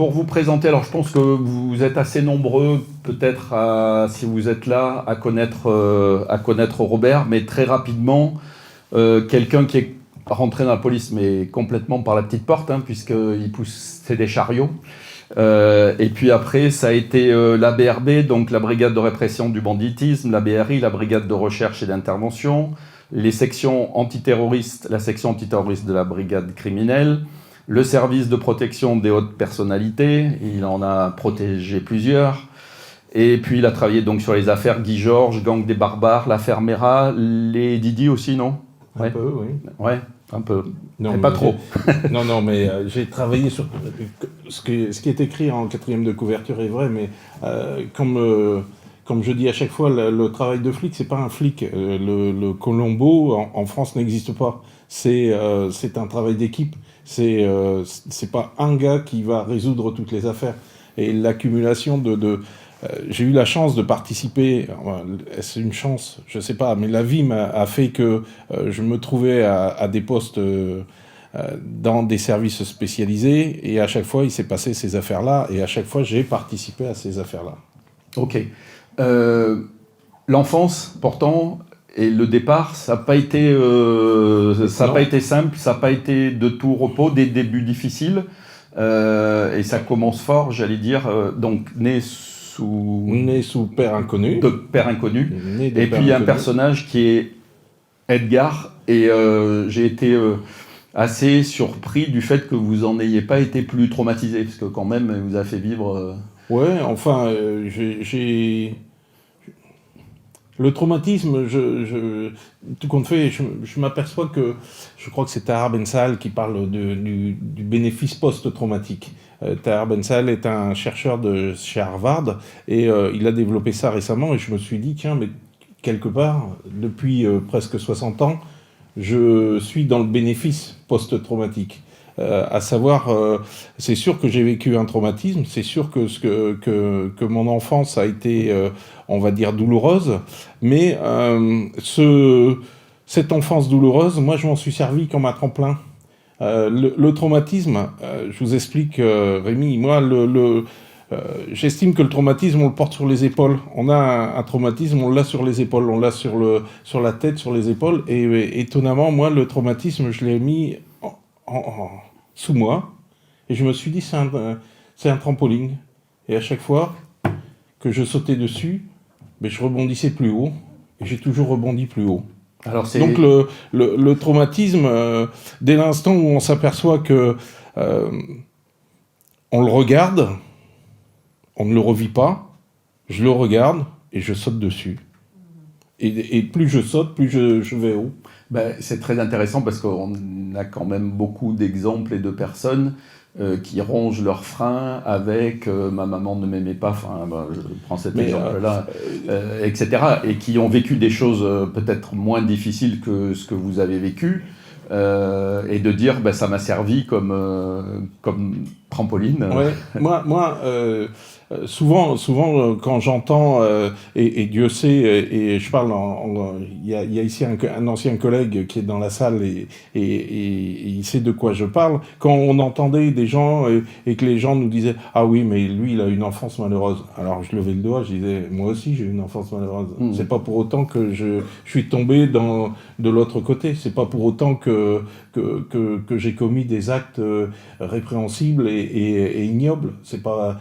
pour vous présenter, alors je pense que vous êtes assez nombreux, peut-être, si vous êtes là, à connaître Robert, mais très rapidement, quelqu'un qui est rentré dans la police, mais complètement par la petite porte, hein, puisqu'il poussait des chariots. Et puis après, ça a été la BRB, donc la Brigade de répression du banditisme, la BRI, la Brigade de recherche et d'intervention, les sections antiterroristes, la section antiterroriste de la Brigade criminelle, le service de protection des hautes personnalités, il en a protégé plusieurs. Et puis il a travaillé donc sur les affaires Guy Georges, Gang des Barbares, l'affaire Mera, les Didi aussi, non? Un peu, oui. Ouais, un peu. Non, mais pas trop. Non, mais j'ai travaillé sur... Ce qui est écrit en 4e de couverture est vrai, mais comme je dis à chaque fois, le travail de flic, c'est pas un flic. Le Colombo, en France, n'existe pas. C'est un travail d'équipe. C'est pas un gars qui va résoudre toutes les affaires. Et l'accumulation j'ai eu la chance de participer, c'est une chance, je sais pas, mais la vie a fait que je me trouvais à des postes dans des services spécialisés, et à chaque fois il s'est passé ces affaires-là, et à chaque fois j'ai participé à ces affaires-là. Ok. L'enfance, pourtant, et le départ, ça n'a pas été simple, ça n'a pas été de tout repos, des débuts difficiles, et ça commence fort, j'allais dire, donc né sous père inconnu. De père inconnu. Et puis il y a un personnage qui est Edgar, et j'ai été assez surpris du fait que vous n'en ayez pas été plus traumatisé, parce que quand même, vous a fait vivre... Ouais, enfin, le traumatisme, tout compte fait, je m'aperçois que, je crois que c'est Tahar Ben Saal qui parle du bénéfice post-traumatique. Tahar Ben Saal est un chercheur chez Harvard, et il a développé ça récemment, et je me suis dit, tiens, mais quelque part, depuis presque 60 ans, je suis dans le bénéfice post-traumatique. À savoir, c'est sûr que j'ai vécu un traumatisme, c'est sûr que mon enfance a été, on va dire, douloureuse, mais cette enfance douloureuse, moi je m'en suis servi comme un tremplin. Le traumatisme, je vous explique, Rémi, moi j'estime que le traumatisme, on le porte sur les épaules. On a un traumatisme, on l'a sur les épaules, on l'a sur la tête, sur les épaules, et étonnamment, moi le traumatisme, je l'ai mis sous moi, et je me suis dit c'est un trampoline, et à chaque fois que je sautais dessus, je rebondissais plus haut, et j'ai toujours rebondi plus haut. Alors donc le traumatisme, dès l'instant où on s'aperçoit que on le regarde, on ne le revit pas, je le regarde et je saute dessus. Et plus je saute, plus je vais haut. C'est très intéressant parce qu'on a quand même beaucoup d'exemples et de personnes qui rongent leurs freins avec ma maman ne m'aimait pas, je prends cet exemple-là, etc. Et qui ont vécu des choses peut-être moins difficiles que ce que vous avez vécu, et de dire ça m'a servi comme trampoline. Ouais. Moi souvent quand j'entends, et Dieu sait, et je parle, il y a ici un ancien collègue qui est dans la salle, et il sait de quoi je parle, quand on entendait des gens et que les gens nous disaient « Ah oui, mais lui, il a une enfance malheureuse ». Alors je levais le doigt, je disais « Moi aussi, j'ai une enfance malheureuse ». C'est pas pour autant que je suis tombé de l'autre côté, c'est pas pour autant que j'ai commis des actes répréhensibles et ignobles. C'est pas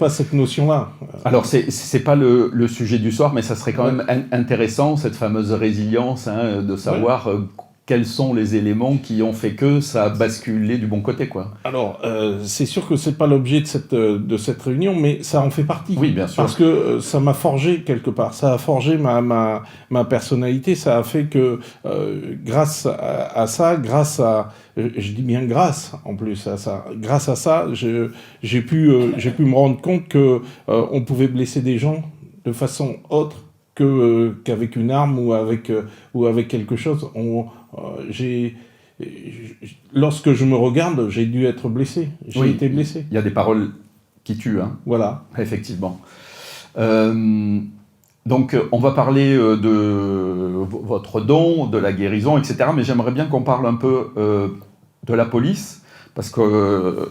cette notion-là. Alors, c'est pas le sujet du soir, mais ça serait quand même intéressant, cette fameuse résilience, de savoir quels sont les éléments qui ont fait que ça a basculé du bon côté, quoi. Alors, c'est sûr que c'est pas l'objet de cette réunion, mais ça en fait partie. Oui, bien sûr. Parce que ça m'a forgé quelque part. Ça a forgé ma personnalité. Ça a fait que, grâce à ça, je dis bien grâce en plus à ça, grâce à ça, j'ai pu me rendre compte que on pouvait blesser des gens de façon autre qu'avec une arme ou avec quelque chose. Lorsque je me regarde, j'ai dû être blessé. J'ai été blessé. Il y a des paroles qui tuent, hein. Voilà. Effectivement. Donc, on va parler de votre don, de la guérison, etc. Mais j'aimerais bien qu'on parle un peu de la police, parce que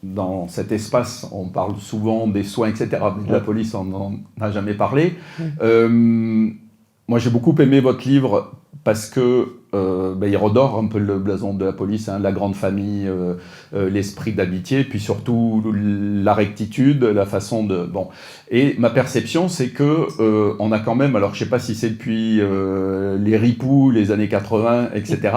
dans cet espace, on parle souvent des soins, etc. Mais de la police, on n'en a jamais parlé. Moi, j'ai beaucoup aimé votre livre parce que il redore un peu le blason de la police, hein, la grande famille, l'esprit d'amitié, puis surtout la rectitude, la façon de... Bon. Et ma perception, c'est que on a quand même, alors je ne sais pas si c'est depuis les ripoux, les années 80, etc.,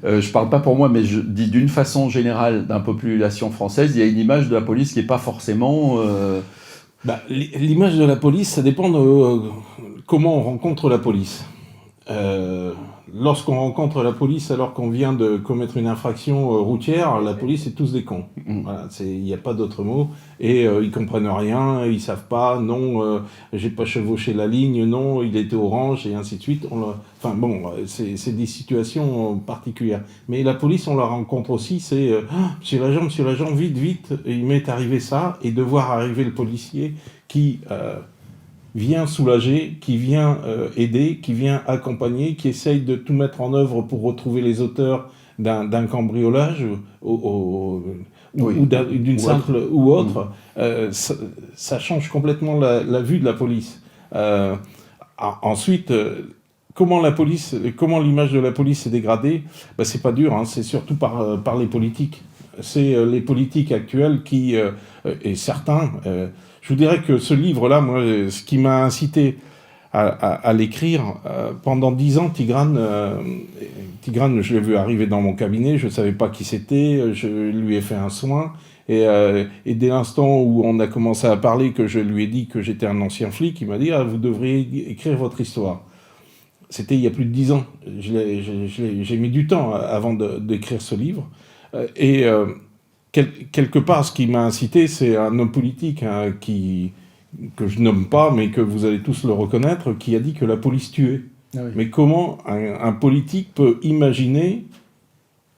je ne parle pas pour moi, mais je dis d'une façon générale d'un population française, il y a une image de la police qui n'est pas forcément... L'image de la police, ça dépend de comment on rencontre la police. Lorsqu'on rencontre la police alors qu'on vient de commettre une infraction routière, la police, c'est tous des cons. Voilà, il n'y a pas d'autre mot. Et ils comprennent rien, ils savent pas, non, j'ai pas chevauché la ligne, non, il était orange, et ainsi de suite. Enfin bon, c'est des situations particulières. Mais la police, on la rencontre aussi, c'est monsieur l'agent, vite, vite, il m'est arrivé ça, et de voir arriver le policier qui vient soulager, qui vient aider, qui vient accompagner, qui essaye de tout mettre en œuvre pour retrouver les auteurs d'un cambriolage ou d'une simple ou autre, ça change complètement la vue de la police. Ensuite, comment l'image de la police s'est dégradée, c'est pas dur, hein, c'est surtout par les politiques. C'est les politiques actuelles qui, et certains... je vous dirais que ce livre-là, moi, ce qui m'a incité à l'écrire, pendant 10 ans, Tigrane, je l'ai vu arriver dans mon cabinet, je ne savais pas qui c'était, je lui ai fait un soin, et dès l'instant où on a commencé à parler, que je lui ai dit que j'étais un ancien flic, il m'a dit « Ah, vous devriez écrire votre histoire ». C'était il y a plus de 10 ans. J'ai mis du temps avant d'écrire ce livre. Quelque part, ce qui m'a incité, c'est un homme politique que je nomme pas, mais que vous allez tous le reconnaître, qui a dit que la police tuait. Ah oui. Mais comment un politique peut imaginer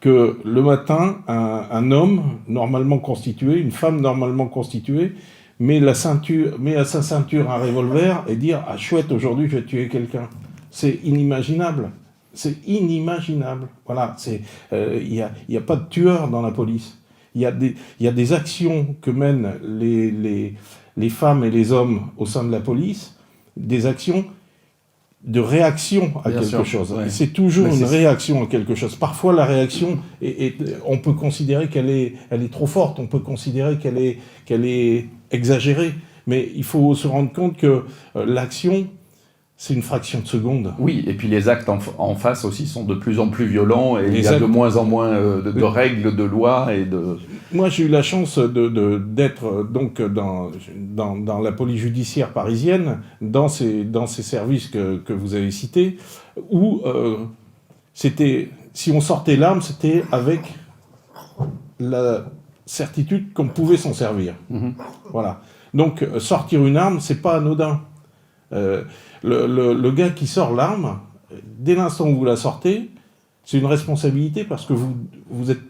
que le matin, un homme normalement constitué, une femme normalement constituée, met à sa ceinture un revolver et dire « Ah chouette, aujourd'hui je vais tuer quelqu'un ». C'est inimaginable. C'est inimaginable. Voilà, y a pas de tueur dans la police. Il y a des actions que mènent les femmes et les hommes au sein de la police, des actions de réaction à quelque chose. Ouais. C'est toujours une réaction à quelque chose. Parfois, la réaction, on peut considérer qu'elle est trop forte, on peut considérer qu'elle est exagérée, mais il faut se rendre compte que l'action, c'est une fraction de seconde. Oui, et puis les actes en face aussi sont de plus en plus violents et il y a de moins en moins de règles, de lois et de... Moi, j'ai eu la chance d'être donc dans la police judiciaire parisienne, dans ces services que vous avez cités, où c'était, si on sortait l'arme, c'était avec la certitude qu'on pouvait s'en servir. Voilà. Donc, sortir une arme, c'est pas anodin. Le gars qui sort l'arme, dès l'instant où vous la sortez, c'est une responsabilité parce que vous êtes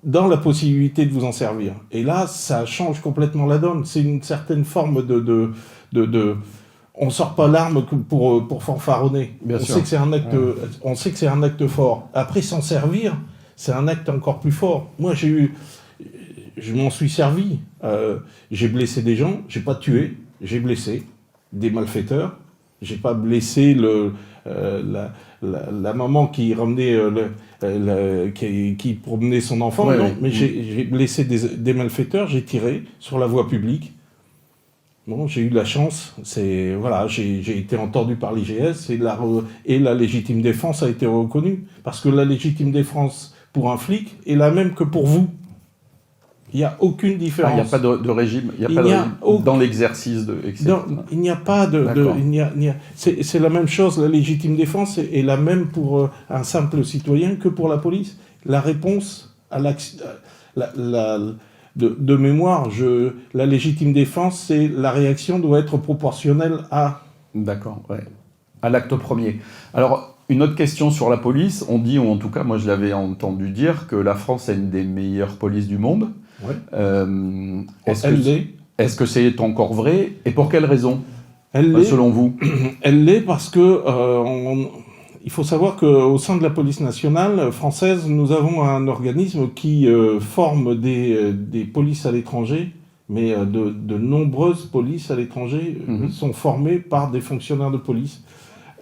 dans la possibilité de vous en servir. Et là, ça change complètement la donne. C'est une certaine forme on sort pas l'arme pour fanfaronner. On sait que c'est un acte, on sait que c'est un acte fort. Après, s'en servir, c'est un acte encore plus fort. Moi, je m'en suis servi. J'ai blessé des gens, j'ai pas tué, j'ai blessé des malfaiteurs. J'ai pas blessé la maman qui ramenait qui promenait son enfant, non, mais j'ai blessé des malfaiteurs, j'ai tiré sur la voie publique. Bon, j'ai eu de la chance, j'ai été entendu par l'IGS et la légitime défense a été reconnue. Parce que la légitime défense pour un flic est la même que pour vous. Il n'y a aucune différence. Il n'y a pas de régime, dans l'exercice de... Il n'y a pas c'est la même chose, la légitime défense est la même pour un simple citoyen que pour la police. La réponse à de mémoire, la légitime défense, c'est la réaction doit être proportionnelle à... D'accord, ouais. À l'acte premier. Alors, une autre question sur la police. On dit, ou en tout cas, moi je l'avais entendu dire, que la France est une des meilleures polices du monde. Ouais. Est-ce que c'est encore vrai? Et pour quelle raison, selon vous? Elle l'est parce que Il faut savoir qu'au sein de la police nationale française, nous avons un organisme qui forme des polices à l'étranger, mais de nombreuses polices à l'étranger sont formées par des fonctionnaires de police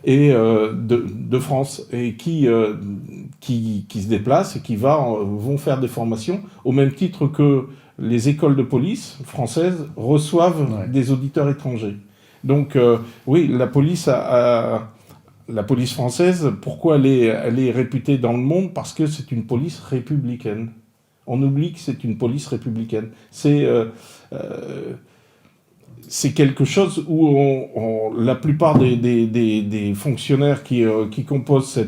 et de France, et qui se déplacent et qui vont faire des formations, au même titre que les écoles de police françaises reçoivent des auditeurs étrangers. Donc oui, la police la police française, pourquoi elle est réputée dans le monde? Parce que c'est une police républicaine. On oublie que c'est une police républicaine. C'est quelque chose où la plupart des fonctionnaires qui composent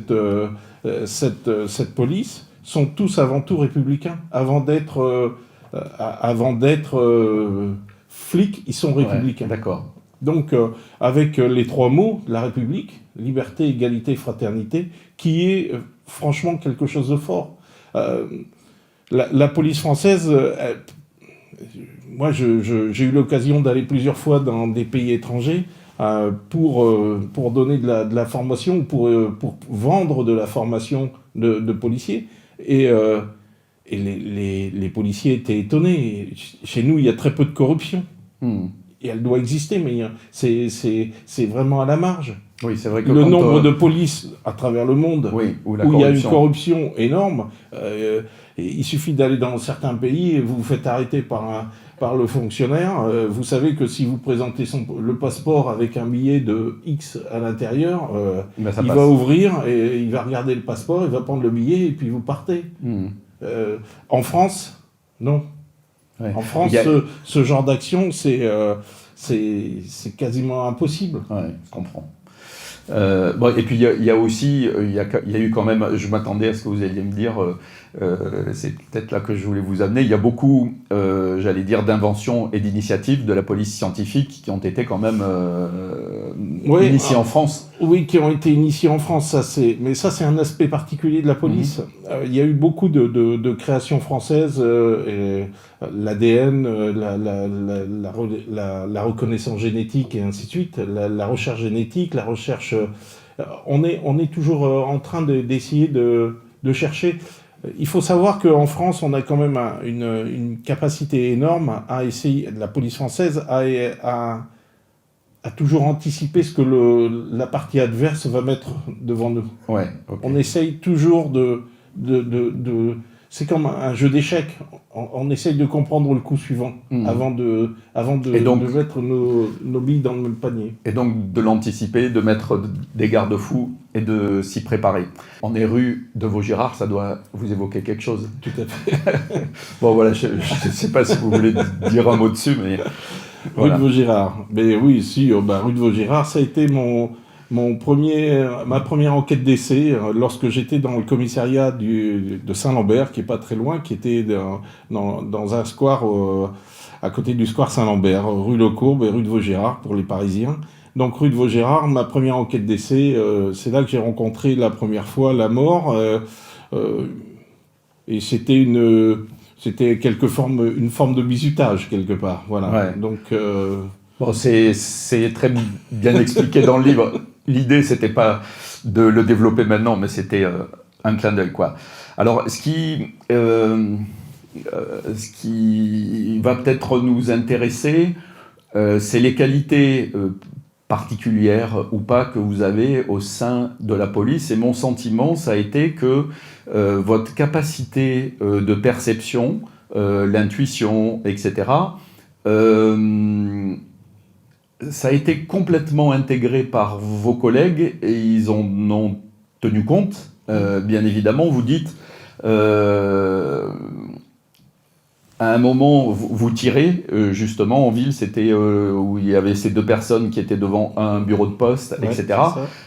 cette police sont tous avant tout républicains. Avant d'être flics, ils sont républicains. Ouais, d'accord. Donc, avec les 3 mots, la République, liberté, égalité, fraternité, qui est franchement quelque chose de fort. La police française, moi j'ai eu l'occasion d'aller plusieurs fois dans des pays étrangers pour donner de la formation, pour vendre de la formation de policiers. Et les policiers étaient étonnés. Chez nous, il y a très peu de corruption. Et elle doit exister, mais c'est vraiment à la marge. Oui, c'est vrai que le nombre de polices à travers le monde où il y a une corruption énorme, il suffit d'aller dans certains pays et vous vous faites arrêter par le fonctionnaire. Vous savez que si vous présentez le passeport avec un billet de X à l'intérieur, il va ouvrir et il va regarder le passeport, il va prendre le billet et puis vous partez. En France, non. Ouais. En France, ce genre d'action, c'est quasiment impossible. Ouais, je comprends. Bon, et puis il y a aussi, il y a eu quand même, je m'attendais à ce que vous alliez me dire, c'est peut-être là que je voulais vous amener, il y a beaucoup, j'allais dire, d'inventions et d'initiatives de la police scientifique qui ont été quand même initiées en France. Oui, qui ont été initiées en France, mais ça c'est un aspect particulier de la police. Il y a eu beaucoup de créations françaises, l'ADN, la reconnaissance génétique et ainsi de suite, la recherche génétique, la recherche... On est toujours en train d'essayer de chercher. Il faut savoir qu'en France, on a quand même une capacité énorme à essayer, la police française, à toujours anticiper ce que la partie adverse va mettre devant nous. Ouais, okay. On essaye toujours c'est comme un jeu d'échecs. On essaye de comprendre le coup suivant avant de mettre nos billes dans le même panier. Et donc de l'anticiper, de mettre des garde-fous et de s'y préparer. On est rue de Vaugirard, ça doit vous évoquer quelque chose. Tout à fait. Bon voilà, je ne sais pas si vous voulez dire un mot dessus, mais... Voilà. Rue de Vaugirard. Mais oui, si, rue de Vaugirard, ça a été ma première enquête d'essai lorsque j'étais dans le commissariat de Saint-Lambert, qui est pas très loin, qui était dans un square à côté du square Saint-Lambert, rue Lecourbe et rue de Vaugirard pour les Parisiens. Donc rue de Vaugirard, ma première enquête d'essai, c'est là que j'ai rencontré la première fois la mort, et c'était une forme de bizutage quelque part. Voilà. Ouais. Donc bon, c'est très bien expliqué dans le livre. L'idée, c'était pas de le développer maintenant, mais c'était un clin d'œil, quoi. Alors, ce qui va peut-être nous intéresser, c'est les qualités particulières ou pas que vous avez au sein de la police. Et mon sentiment, ça a été que votre capacité de perception, l'intuition, etc., ça a été complètement intégré par vos collègues et ils en ont tenu compte. Bien évidemment, vous dites, à un moment, vous tirez, justement, en ville, c'était où il y avait ces 2 personnes qui étaient devant un bureau de poste, ouais, etc.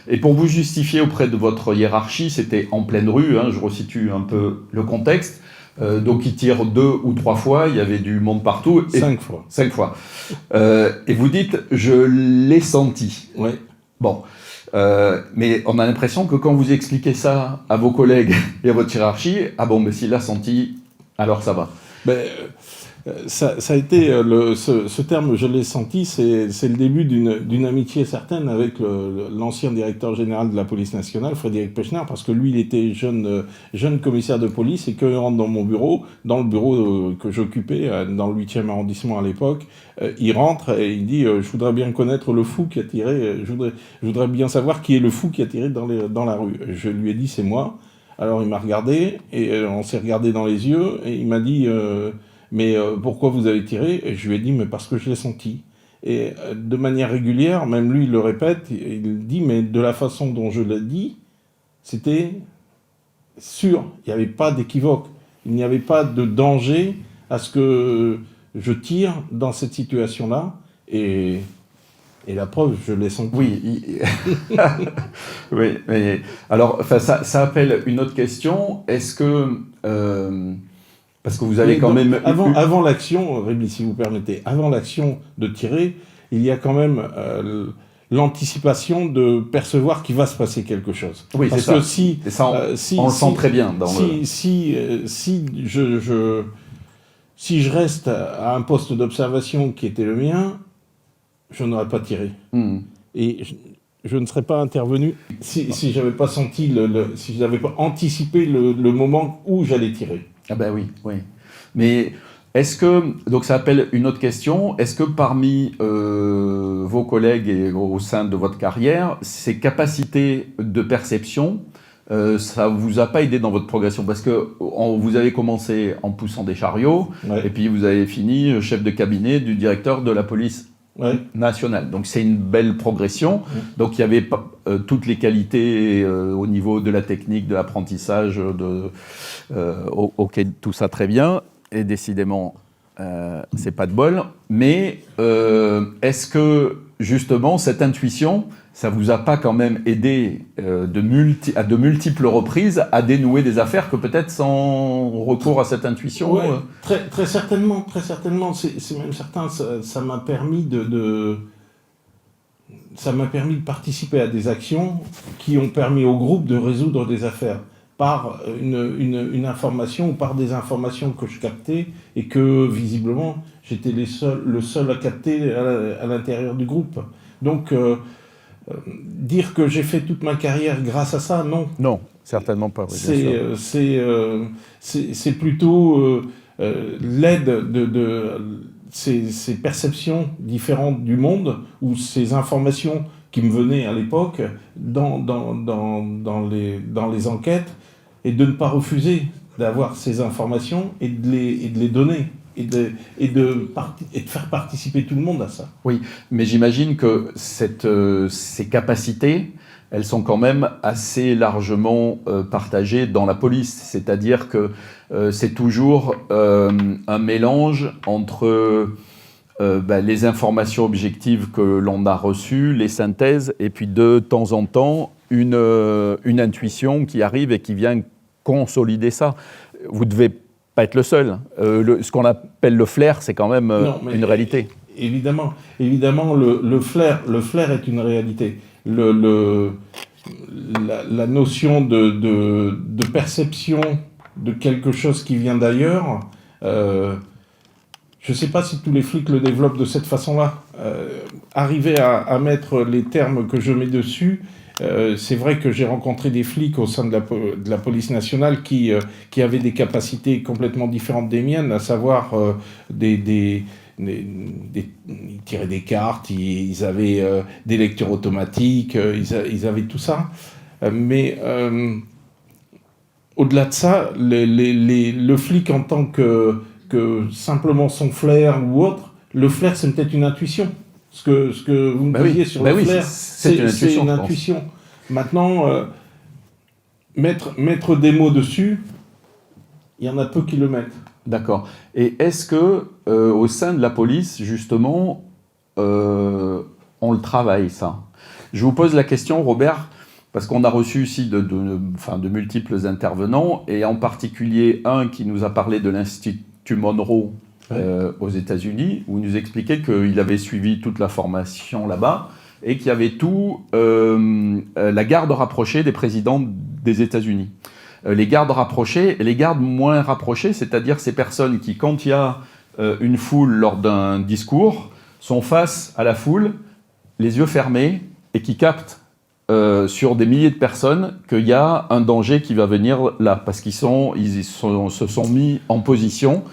Et pour vous justifier auprès de votre hiérarchie, c'était en pleine rue, je resitue un peu le contexte. Donc il tire 2 ou 3 fois, il y avait du monde partout. 5 fois. 5 fois. Et vous dites, je l'ai senti. Ouais. Bon. Mais on a l'impression que quand vous expliquez ça à vos collègues et à votre hiérarchie, ah bon, mais s'il l'a senti, alors ça va. Ça a été, ce terme, je l'ai senti, c'est le début d'une amitié certaine avec l'ancien directeur général de la police nationale, Frédéric Pechner, parce que lui, il était jeune commissaire de police, et quand il rentre dans mon bureau, dans le bureau que j'occupais, dans le 8e arrondissement à l'époque, il rentre et il dit « Je voudrais bien connaître le fou qui a tiré, je voudrais bien savoir qui est le fou qui a tiré dans la rue. » Je lui ai dit « C'est moi ». Alors il m'a regardé, et on s'est regardé dans les yeux, et il m'a dit mais pourquoi vous avez tiré? Et je lui ai dit, mais parce que je l'ai senti. Et de manière régulière, même lui il le répète, il dit, mais de la façon dont je l'ai dit, c'était sûr, il n'y avait pas d'équivoque, il n'y avait pas de danger à ce que je tire dans cette situation-là, et la preuve, je l'ai senti. Oui, oui, mais alors, enfin, ça appelle une autre question. Est-ce que parce que vous avez quand même... Avant l'action, Rémi, si vous permettez, avant l'action de tirer, il y a quand même l'anticipation de percevoir qu'il va se passer quelque chose. Oui, parce que si on le sent très bien. Si je reste à un poste d'observation qui était le mien, je n'aurais pas tiré. Et je ne serais pas intervenu si j'avais pas senti, si je n'avais pas anticipé le moment où j'allais tirer. Ah ben oui, oui. Mais est-ce que, donc ça appelle une autre question, est-ce que parmi vos collègues et au sein de votre carrière, ces capacités de perception, ça ne vous a pas aidé dans votre progression? Parce que vous avez commencé en poussant des chariots, et puis vous avez fini chef de cabinet du directeur de la police nationale. Donc c'est une belle progression. Donc il y avait toutes les qualités au niveau de la technique, de l'apprentissage, ok, tout ça très bien. Et décidément, c'est pas de bol. Mais est-ce que justement cette intuition, ça vous a pas quand même aidé à de multiples reprises à dénouer des affaires que peut-être sans recours à cette intuition très certainement, très certainement. C'est même certain. Ça m'a permis ça m'a permis de participer à des actions qui ont permis au groupe de résoudre des affaires par une information ou par des informations que je captais et que visiblement j'étais le seul à capter à l'intérieur du groupe. Donc dire que j'ai fait toute ma carrière grâce à ça, non. Non, certainement pas. Oui, c'est plutôt l'aide de ces perceptions différentes du monde ou ces informations qui me venaient à l'époque dans les enquêtes, et de ne pas refuser d'avoir ces informations et de les donner. Et de faire participer tout le monde à ça. Oui, mais j'imagine que ces capacités, elles sont quand même assez largement partagées dans la police. C'est-à-dire que c'est toujours un mélange entre les informations objectives que l'on a reçues, les synthèses, et puis de temps en temps, une intuition qui arrive et qui vient consolider ça. Vous devez pas être le seul. Ce qu'on appelle le flair, c'est quand même une réalité. Évidemment, le flair est une réalité. La notion de perception de quelque chose qui vient d'ailleurs, je ne sais pas si tous les flics le développent de cette façon-là. Arriver à mettre les termes que je mets dessus, c'est vrai que j'ai rencontré des flics au sein de la police nationale qui avaient des capacités complètement différentes des miennes, à savoir ils tiraient des cartes, ils avaient des lectures automatiques, ils avaient tout ça. Mais au-delà de ça, le flic en tant que simplement son flair ou autre, le flair c'est peut-être une intuition. Ce que vous me disiez sur le flair, c'est une intuition. Maintenant, mettre des mots dessus, il y en a peu qui le mettent. D'accord. Et est-ce que au sein de la police, justement, on le travaille, ça? Je vous pose la question, Robert, parce qu'on a reçu ici de multiples intervenants, et en particulier un qui nous a parlé de l'Institut Monroe aux États-Unis, où il nous expliquait qu'il avait suivi toute la formation là-bas, et qu'il y avait tout la garde rapprochée des présidents des États-Unis. Les gardes rapprochés et les gardes moins rapprochés, c'est-à-dire ces personnes qui, quand il y a une foule lors d'un discours, sont face à la foule, les yeux fermés, et qui captent sur des milliers de personnes qu'il y a un danger qui va venir là, parce qu'ils se sont mis en position.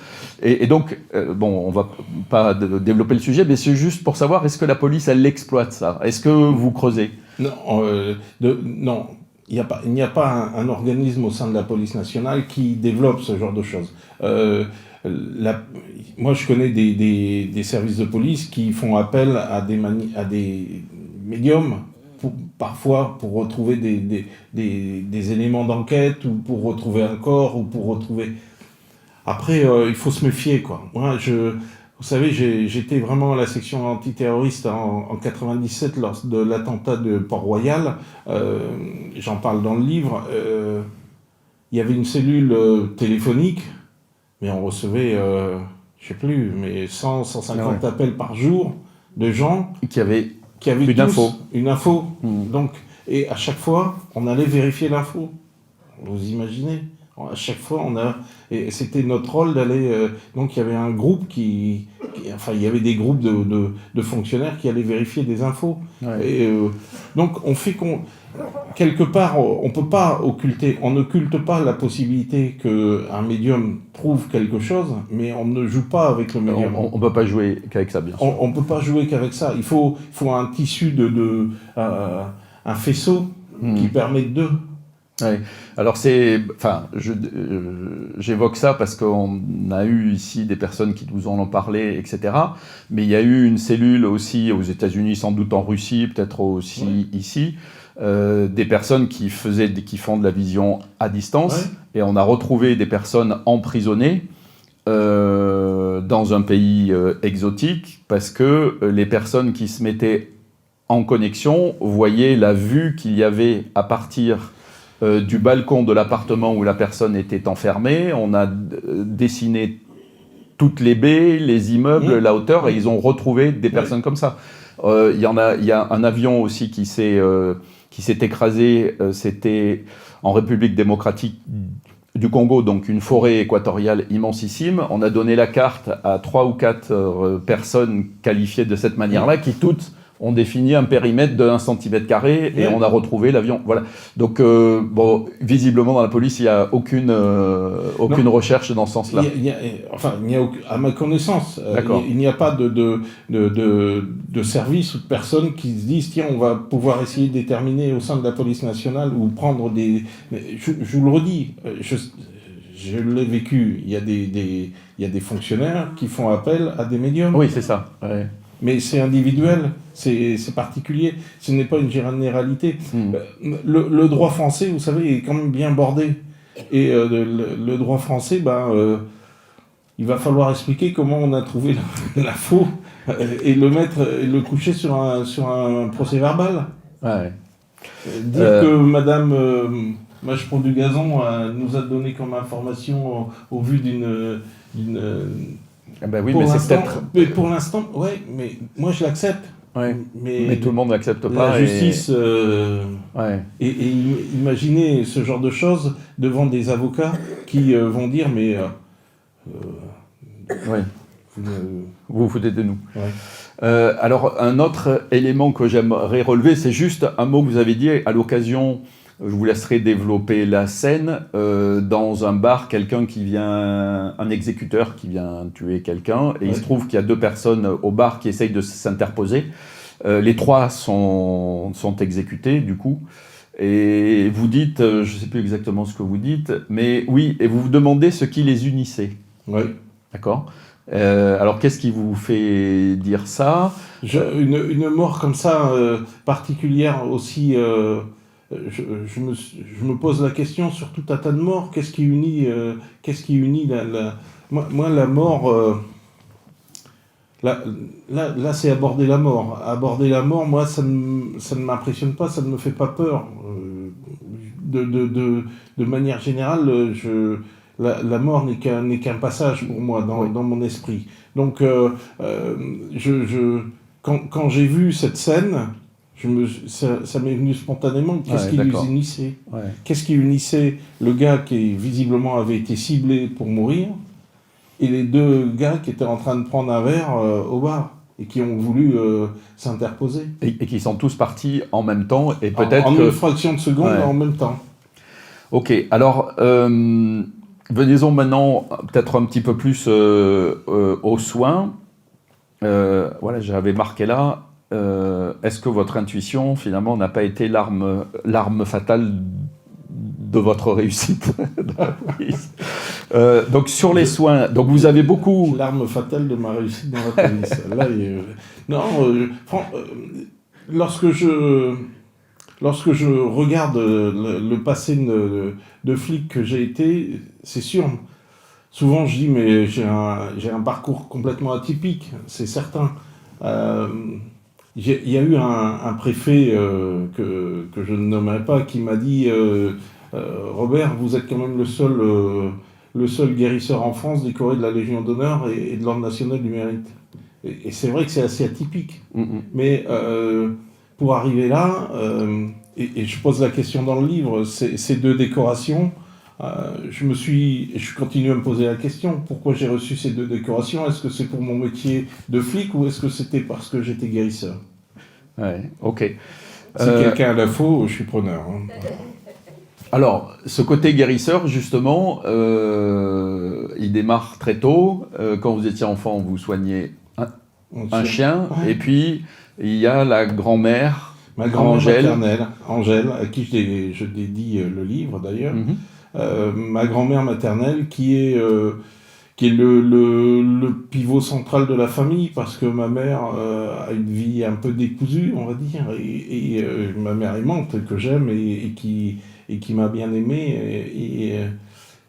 Et donc, bon, on ne va pas développer le sujet, mais c'est juste pour savoir, est-ce que la police, elle exploite ça? Est-ce que vous creusez? Non, non. Il n'y a pas un organisme au sein de la police nationale qui développe ce genre de choses. Moi, je connais des services de police qui font appel à des médiums, parfois pour retrouver des éléments d'enquête, ou pour retrouver un corps, ou pour retrouver... Après, il faut se méfier, quoi. Moi, vous savez, j'étais vraiment à la section antiterroriste en 97 lors de l'attentat de Port-Royal. J'en parle dans le livre. Il y avait une cellule téléphonique, mais on recevait, je sais plus, mais 100, 150 appels par jour de gens qui avaient une info. Donc, et à chaque fois, on allait vérifier l'info. Vous imaginez? À chaque fois, et c'était notre rôle d'aller... donc, il y avait un groupe enfin, il y avait des groupes de fonctionnaires qui allaient vérifier des infos. Ouais. Et donc, quelque part, on peut pas on n'occulte pas la possibilité qu'un médium prouve quelque chose, mais on ne joue pas avec le médium. On ne peut pas jouer qu'avec ça, bien sûr. On ne peut pas jouer qu'avec ça. Il faut un tissu un faisceau qui permet de... Ouais. Alors j'évoque ça parce qu'on a eu ici des personnes qui nous en ont parlé, etc. Mais il y a eu une cellule aussi aux États-Unis, sans doute en Russie, peut-être aussi ici, des personnes qui font de la vision à distance, et on a retrouvé des personnes emprisonnées dans un pays exotique parce que les personnes qui se mettaient en connexion voyaient la vue qu'il y avait à partir du balcon de l'appartement où la personne était enfermée. On a dessiné toutes les baies, les immeubles, la hauteur, et ils ont retrouvé des personnes comme ça. Il y a un avion aussi qui s'est écrasé, c'était en République démocratique du Congo, donc une forêt équatoriale immensissime. On a donné la carte à 3 ou 4 personnes qualifiées de cette manière-là, qui toutes ont défini un périmètre de 1 cm² et on a retrouvé l'avion. Voilà. Donc, bon, visiblement, dans la police, il n'y a aucune recherche dans ce sens-là. À ma connaissance, il n'y a pas de service ou de personnes qui se disent, tiens, on va pouvoir essayer de déterminer au sein de la police nationale ou prendre des... Je vous le redis, je l'ai vécu, il y a des fonctionnaires qui font appel à des médiums. Oui, c'est ça. Ouais. Mais c'est individuel, c'est particulier, ce n'est pas une généralité. Le droit français, vous savez, est quand même bien bordé. Et le droit français, il va falloir expliquer comment on a trouvé l'info et le coucher sur un procès verbal. Ouais. Dire que Madame Machepon du Gazon nous a donné comme information au vu d'une oui, mais pour l'instant, ouais, mais moi je l'accepte. Ouais. Mais tout le monde n'accepte pas. La justice. Et imaginez ce genre de choses devant des avocats qui vont dire mais. Vous vous foutez de nous. Ouais. Alors, un autre élément que j'aimerais relever, c'est juste un mot que vous avez dit à l'occasion. Je vous laisserai développer la scène. Dans un bar, un exécuteur qui vient tuer quelqu'un, et il se trouve qu'il y a 2 personnes au bar qui essayent de s'interposer. Les 3 sont exécutés, du coup. Et vous dites, je ne sais plus exactement ce que vous dites, mais oui, et vous vous demandez ce qui les unissait. Oui. D'accord. Alors, qu'est-ce qui vous fait dire ça? Une mort comme ça, particulière aussi... Je me pose la question sur tout un tas de morts. Qu'est-ce qui unit moi, la mort... Là, c'est aborder la mort. Aborder la mort, moi, ça ne m'impressionne pas, ça ne me fait pas peur. De manière générale, la mort n'est qu'un passage pour moi dans mon esprit. Donc, quand j'ai vu cette scène... ça m'est venu spontanément. Qu'est-ce qui les unissait ? Qu'est-ce qui unissait le gars qui visiblement avait été ciblé pour mourir et les deux gars qui étaient en train de prendre un verre au bar et qui ont voulu s'interposer. Et qui sont tous partis en même temps, et peut-être en que... une fraction de seconde, Ouais. en même temps. Ok, alors venez-en maintenant peut-être un petit peu plus aux soins. Voilà, j'avais marqué là. Est-ce que votre intuition finalement n'a pas été l'arme fatale de votre réussite? Donc sur les soins, donc vous avez beaucoup... L'arme fatale de ma réussite dans la police. Là, non, lorsque je regarde le passé de flic que j'ai été, c'est sûr. Souvent, je dis, mais j'ai un parcours complètement atypique, c'est certain. Il y a eu un préfet que je ne nommerai pas qui m'a dit Robert, vous êtes quand même le seul guérisseur en France décoré de la Légion d'honneur et de l'Ordre national du mérite. Et c'est vrai que c'est assez atypique. Mais pour arriver là, et je pose la question dans le livre, ces deux décorations, je continue à me poser la question, pourquoi j'ai reçu ces deux décorations? Est-ce que c'est pour mon métier de flic ou est-ce que c'était parce que j'étais guérisseur? Ouais, ok. Si quelqu'un a la faux, je suis preneur. Hein. Alors, ce côté guérisseur, justement, il démarre très tôt. Quand vous étiez enfant, vous soignez un chien, ouais. Et puis il y a la grand-mère, ma grand-mère Angèle. Maternelle, Angèle, à qui je dédie le livre d'ailleurs. Ma grand-mère maternelle qui est le pivot central de la famille, parce que ma mère a une vie un peu décousue, on va dire, et ma mère aimante, que j'aime et qui m'a bien aimé,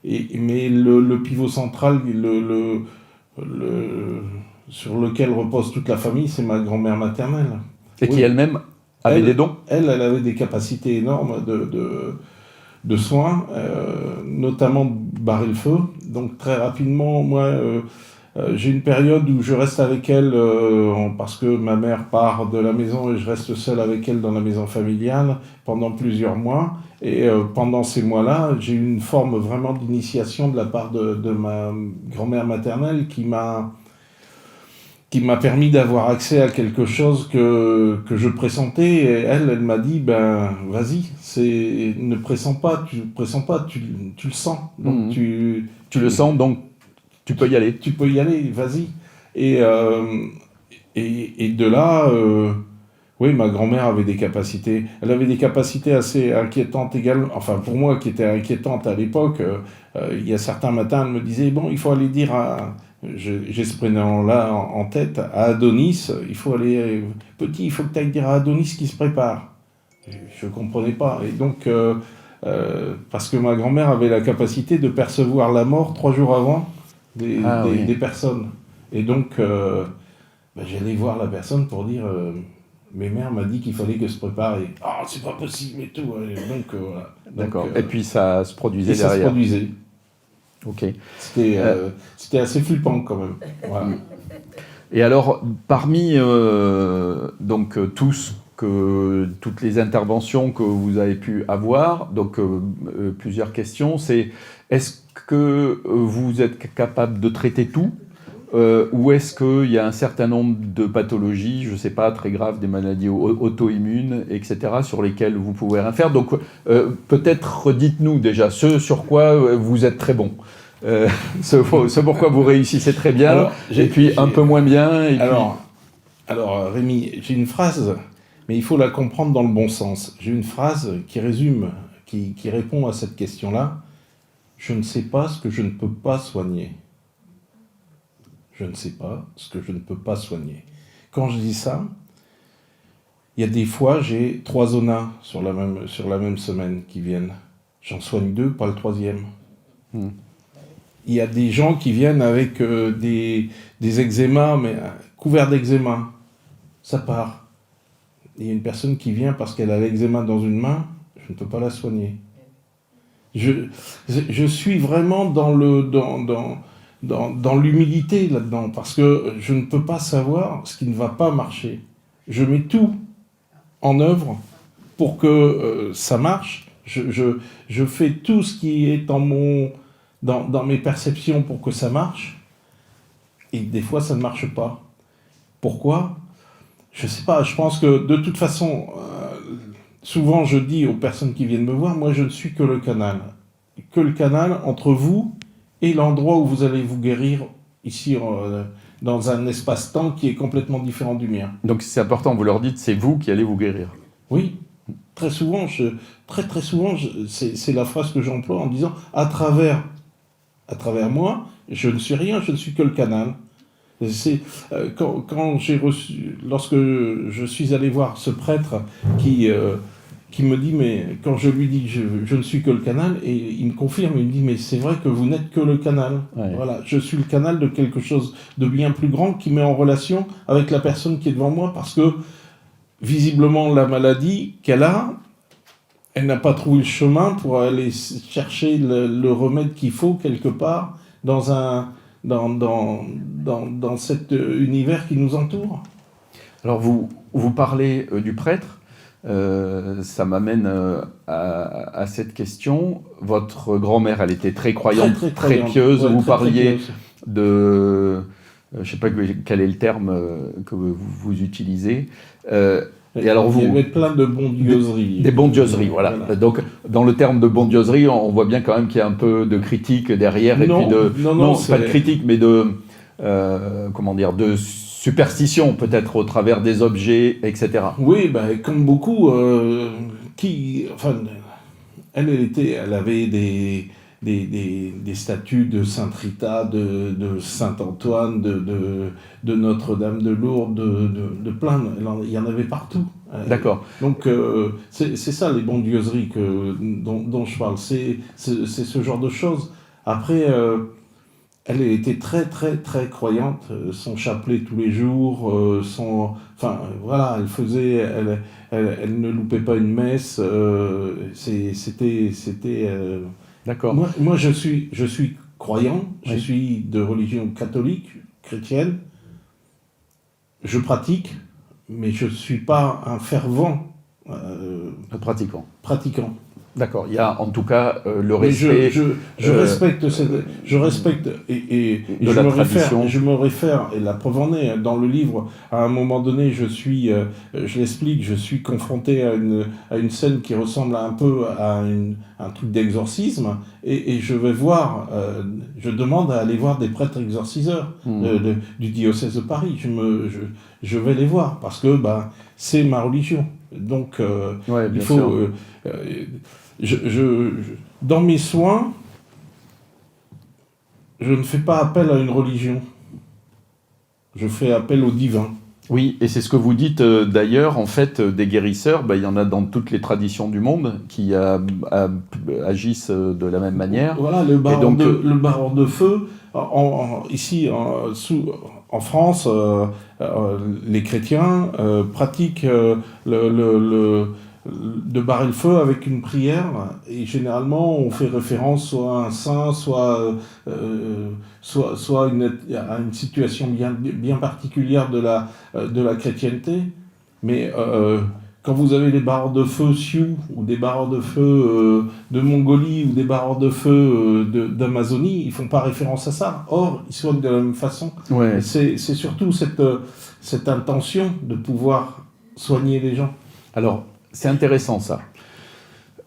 mais le pivot central, sur lequel repose toute la famille, c'est ma grand-mère maternelle. Et qui elle-même avait des dons. Elle avait des capacités énormes de soins, notamment de barrer le feu. Donc très rapidement, moi, j'ai une période où je reste avec elle parce que ma mère part de la maison et je reste seul avec elle dans la maison familiale pendant plusieurs mois. Et pendant ces mois-là, j'ai eu une forme vraiment d'initiation de la part de ma grand-mère maternelle qui m'a permis d'avoir accès à quelque chose que je pressentais. Et elle m'a dit, ben vas-y, ne pressens pas, tu le sens. Donc tu le sens, donc tu peux y aller. Tu peux y aller, vas-y. Et de là, oui, ma grand-mère avait des capacités. Elle avait des capacités assez inquiétantes également. Enfin, pour moi, qui étaient inquiétantes à l'époque, il y a certains matins, elle me disait, bon, il faut aller dire à... J'ai ce prénom-là en tête, à Adonis, il faut aller... Petit, il faut que tu ailles dire à Adonis qu'il se prépare. Je ne comprenais pas. Et donc, parce que ma grand-mère avait la capacité de percevoir la mort 3 jours avant des personnes. Et donc, j'allais voir la personne pour dire... Mes mères m'a dit qu'il fallait que je se prépare. Et, c'est pas possible et tout. Donc, voilà. D'accord. Et puis ça se produisait derrière. Ça se produisait. Ok. C'était assez flippant quand même. Voilà. Et alors, parmi toutes les interventions que vous avez pu avoir, donc plusieurs questions, c'est est-ce que vous êtes capable de traiter tout? Ou est-ce qu'il y a un certain nombre de pathologies, je ne sais pas, très graves, des maladies auto-immunes, etc., sur lesquelles vous pouvez rien faire? Donc, peut-être dites-nous déjà ce sur quoi vous êtes très bon, ce pourquoi vous réussissez très bien, alors, et puis un peu moins bien. Alors, Rémi, j'ai une phrase, mais il faut la comprendre dans le bon sens. J'ai une phrase qui résume, qui répond à cette question-là. Je ne sais pas ce que je ne peux pas soigner. Je ne sais pas ce que je ne peux pas soigner. Quand je dis ça, il y a des fois, j'ai 3 zonas sur la même semaine qui viennent. J'en soigne 2, pas le 3e. Il y a des gens qui viennent avec des eczémas, mais couverts d'eczéma. Ça part. Il y a une personne qui vient parce qu'elle a l'eczéma dans une main, je ne peux pas la soigner. Je suis vraiment dans l'humilité là-dedans, parce que je ne peux pas savoir ce qui ne va pas marcher. Je mets tout en œuvre pour que ça marche. Je fais tout ce qui est dans mes perceptions pour que ça marche, et des fois ça ne marche pas. Pourquoi ? Je sais pas, je pense que de toute façon, souvent je dis aux personnes qui viennent me voir, moi je ne suis que le canal. Que le canal entre vous et l'endroit où vous allez vous guérir ici dans un espace-temps qui est complètement différent du mien. Donc c'est important, vous leur dites, c'est vous qui allez vous guérir. Oui, très souvent, très souvent, c'est la phrase que j'emploie en disant à travers moi, je ne suis rien, je ne suis que le canal. C'est lorsque je suis allé voir ce prêtre qui me dit, mais quand je lui dis je ne suis que le canal, et il me confirme, il me dit, mais c'est vrai que vous n'êtes que le canal. Ouais. Voilà, je suis le canal de quelque chose de bien plus grand qui met en relation avec la personne qui est devant moi, parce que visiblement la maladie qu'elle a, elle n'a pas trouvé le chemin pour aller chercher le remède qu'il faut quelque part dans cet univers qui nous entoure. Alors vous parlez du prêtre, ça m'amène à cette question. Votre grand-mère, elle était très croyante, très pieuse. Ouais, vous très parliez pieuse. de... je ne sais pas quel est le terme que vous utilisez. Et alors il y avait plein de bondieuseries. Des bondieuseries, voilà. Donc, dans le terme de bondieuserie, on voit bien quand même qu'il y a un peu de critique derrière. Non, et puis non, pas de critique, mais de superstition, peut-être, au travers des objets, etc. Oui, comme beaucoup, elle avait des statues de Sainte Rita, de Saint-Antoine, de Notre-Dame de Lourdes, de plein, il y en avait partout. D'accord. Donc c'est ça les bondieuseries dont je parle, c'est ce genre de choses. Après, elle était très très très croyante, son chapelet tous les jours, voilà, elle ne loupait pas une messe, c'était D'accord. moi je suis croyant, Oui. je suis de religion catholique, chrétienne, je pratique, mais je ne suis pas un fervent pratiquant. D'accord. Il y a en tout cas le Mais respect. je respecte et de la tradition. je me réfère, et la preuve en est, dans le livre, à un moment donné, je l'explique, je suis confronté à une scène qui ressemble un peu à un truc d'exorcisme, et je vais voir, je demande à aller voir des prêtres exorciseurs du diocèse de Paris. Je vais les voir, parce que c'est ma religion. Donc, Ouais, il faut... dans mes soins, je ne fais pas appel à une religion. Je fais appel au divin. Oui, et c'est ce que vous dites d'ailleurs, en fait, des guérisseurs, il y en a dans toutes les traditions du monde qui agissent de la même manière. Voilà, le barreur de feu, ici en France, les chrétiens pratiquent de barrer le feu avec une prière, et généralement on fait référence soit à un saint, soit à une situation bien particulière de la chrétienté. Mais quand vous avez des barreurs de feu sioux, ou des barreurs de feu de Mongolie, ou des barreurs de feu d'Amazonie, ils font pas référence à ça. Or, ils soignent de la même façon. Ouais. C'est surtout cette intention de pouvoir soigner les gens. Alors, c'est intéressant ça.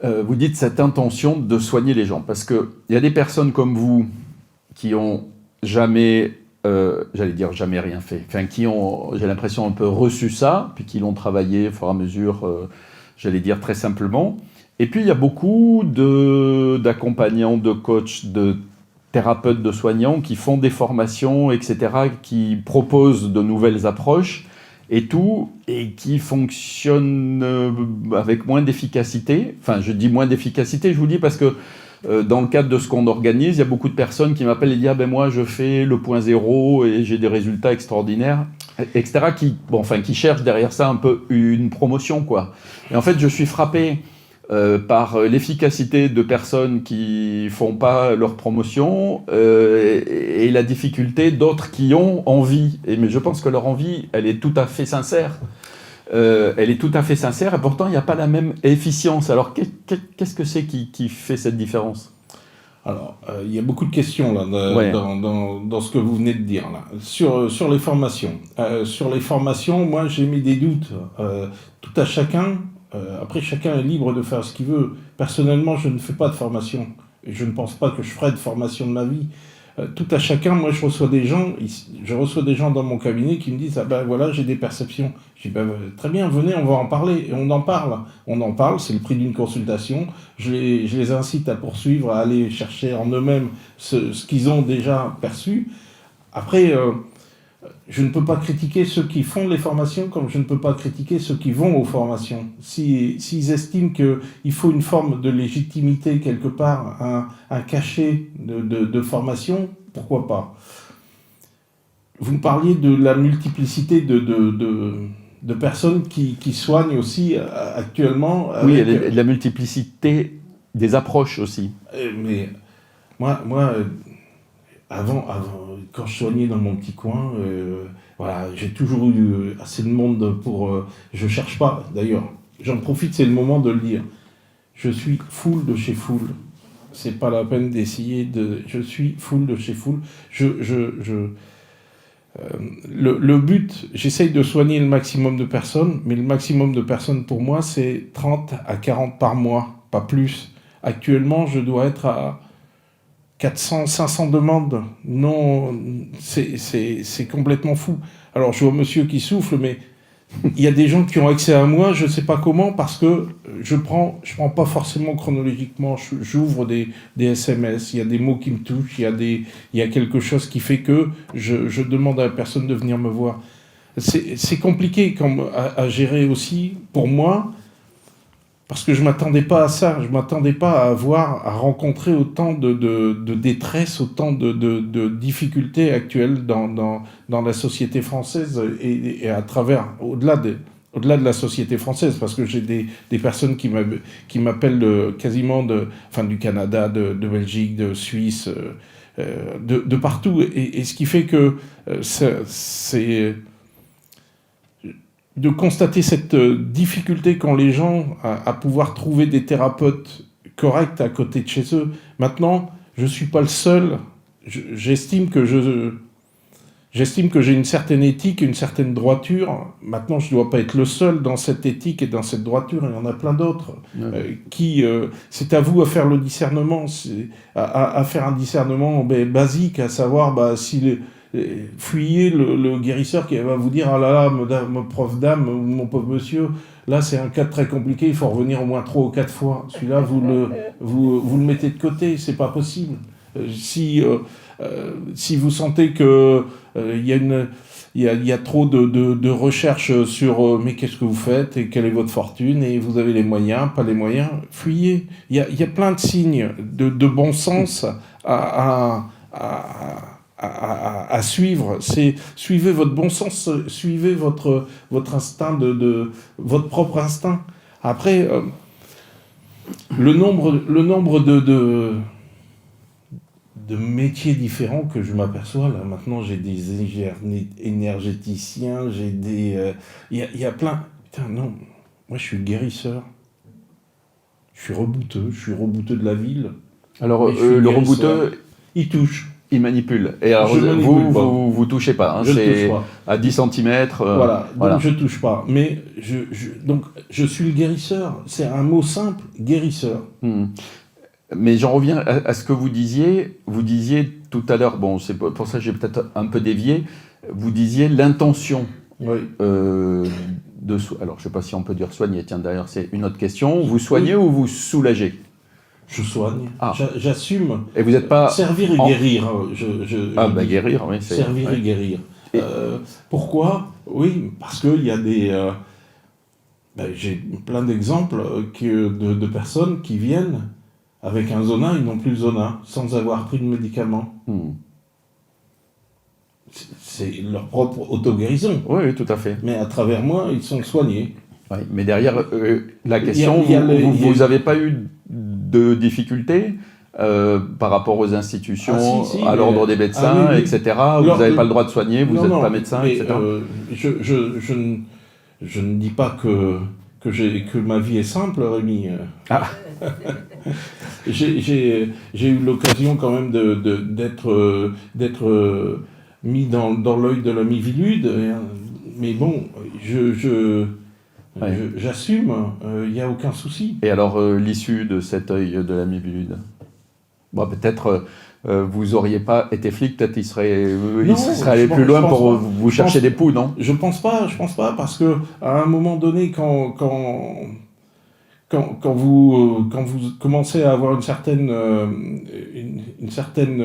Vous dites cette intention de soigner les gens, parce qu'il y a des personnes comme vous qui ont jamais, j'allais dire jamais rien fait, enfin qui ont, j'ai l'impression, un peu reçu ça, puis qui l'ont travaillé au fur et à mesure, j'allais dire très simplement. Et puis il y a beaucoup d'accompagnants, de coachs, de thérapeutes, de soignants qui font des formations, etc., qui proposent de nouvelles approches, et tout, et qui fonctionne avec moins d'efficacité. Enfin, je dis moins d'efficacité, je vous dis parce que dans le cadre de ce qu'on organise, il y a beaucoup de personnes qui m'appellent et disent « Ah ben moi, je fais le point zéro et j'ai des résultats extraordinaires », etc., qui cherchent derrière ça un peu une promotion, quoi. Et en fait, je suis frappé par l'efficacité de personnes qui font pas leur promotion et la difficulté d'autres qui ont envie. Mais je pense que leur envie, elle est tout à fait sincère. Et pourtant, il n'y a pas la même efficience. Alors, qu'est-ce que c'est qui fait cette différence ? Alors, il y a beaucoup de questions là, dans ce que vous venez de dire là. Sur les formations. Sur les formations, moi j'ai mis des doutes. Tout à chacun. Après, chacun est libre de faire ce qu'il veut. Personnellement, je ne fais pas de formation. Et je ne pense pas que je ferai de formation de ma vie. Tout à chacun, moi je reçois des gens dans mon cabinet qui me disent ah ben voilà, j'ai des perceptions. Je dis ben très bien, venez, on va en parler. Et on en parle, c'est le prix d'une consultation. Je les incite à poursuivre, à aller chercher en eux-mêmes ce qu'ils ont déjà perçu. Après, je ne peux pas critiquer ceux qui font les formations comme je ne peux pas critiquer ceux qui vont aux formations. S'ils estiment qu'il faut une forme de légitimité quelque part, un cachet de formation, pourquoi pas? Vous me parliez de la multiplicité de personnes qui soignent aussi actuellement. Oui, et de la multiplicité des approches aussi. Mais moi avant, quand je soignais dans mon petit coin, voilà, j'ai toujours eu assez de monde pour... je cherche pas, d'ailleurs. J'en profite, c'est le moment de le dire. Je suis full de chez full. C'est pas la peine d'essayer de... Je suis full de chez full. Le but, j'essaye de soigner le maximum de personnes, mais le maximum de personnes pour moi, c'est 30 à 40 par mois, pas plus. Actuellement, je dois être à 400, 500 demandes. Non, c'est complètement fou. Alors, je vois monsieur qui souffle, mais il y a des gens qui ont accès à moi, je ne sais pas comment, parce que je prends pas forcément chronologiquement. J'ouvre des SMS, il y a des mots qui me touchent, il y a quelque chose qui fait que je demande à la personne de venir me voir. C'est compliqué à gérer aussi, pour moi, parce que je ne m'attendais pas à ça. Je ne m'attendais pas à rencontrer autant de détresse, autant de difficultés actuelles dans la société française et à travers, au-delà de la société française, parce que j'ai des personnes qui m'appellent quasiment du Canada, de Belgique, de Suisse, de partout. Et ce qui fait que c'est de constater cette difficulté qu'ont les gens à pouvoir trouver des thérapeutes corrects à côté de chez eux. Maintenant, je ne suis pas le seul. J'estime que j'ai une certaine éthique, une certaine droiture. Maintenant, je ne dois pas être le seul dans cette éthique et dans cette droiture. Il y en a plein d'autres c'est à vous à faire le discernement, à faire un discernement basique, à savoir si fuyez le guérisseur qui va vous dire ah là là, mon prof dame, mon pauvre monsieur, là c'est un cas très compliqué, il faut revenir au moins 3 ou 4 fois. Celui-là, vous le mettez de côté, c'est pas possible. Si vous sentez que il y a trop de recherches sur mais qu'est-ce que vous faites et quelle est votre fortune et vous avez les moyens, pas les moyens, fuyez. Il y a plein de signes de bon sens à suivre. Suivez votre bon sens, suivez votre instinct, votre propre instinct. Après, le nombre de métiers différents que je m'aperçois, là, maintenant j'ai des énergéticiens, j'ai des... Il y a plein... Putain, non, moi je suis guérisseur. Je suis rebouteux de la ville. Alors, le rebouteux... Il touche. Il manipule. Et alors, vous touchez pas. Hein, c'est touche pas. À 10 cm. Voilà, donc je touche pas. Mais donc, je suis le guérisseur. C'est un mot simple, guérisseur. Mais j'en reviens à ce que vous disiez. Vous disiez tout à l'heure, bon, c'est pour ça que j'ai peut-être un peu dévié, vous disiez l'intention oui. Alors, je ne sais pas si on peut dire soigner. Tiens, d'ailleurs, c'est une autre question. Vous soignez ou vous soulagez ? Je soigne, j'assume. Et vous n'êtes pas... Servir et guérir. Guérir, oui. Servir et guérir. Pourquoi ? Oui, parce qu'il y a des... j'ai plein d'exemples de personnes qui viennent avec un Zona, ils n'ont plus le Zona, sans avoir pris de médicaments. C'est leur propre auto-guérison. Oui, tout à fait. Mais à travers moi, ils sont soignés. Oui, mais derrière la question, vous n'avez pas eu de difficultés par rapport aux institutions, à l'ordre des médecins, etc. Vous n'avez pas le droit de soigner, vous n'êtes pas médecin, etc. Je ne dis pas que que ma vie est simple, Rémi. Ah. J'ai eu l'occasion quand même d'être mis dans l'œil de la Mivilude, mais bon, j'assume, il n'y a aucun souci. Et alors, l'issue de cet œil de la Mivilude? Bon, peut-être vous n'auriez pas été flic, peut-être il serait allé plus loin pour vous chercher des poux, non? Je pense pas, parce que à un moment donné, quand vous commencez à avoir une certaine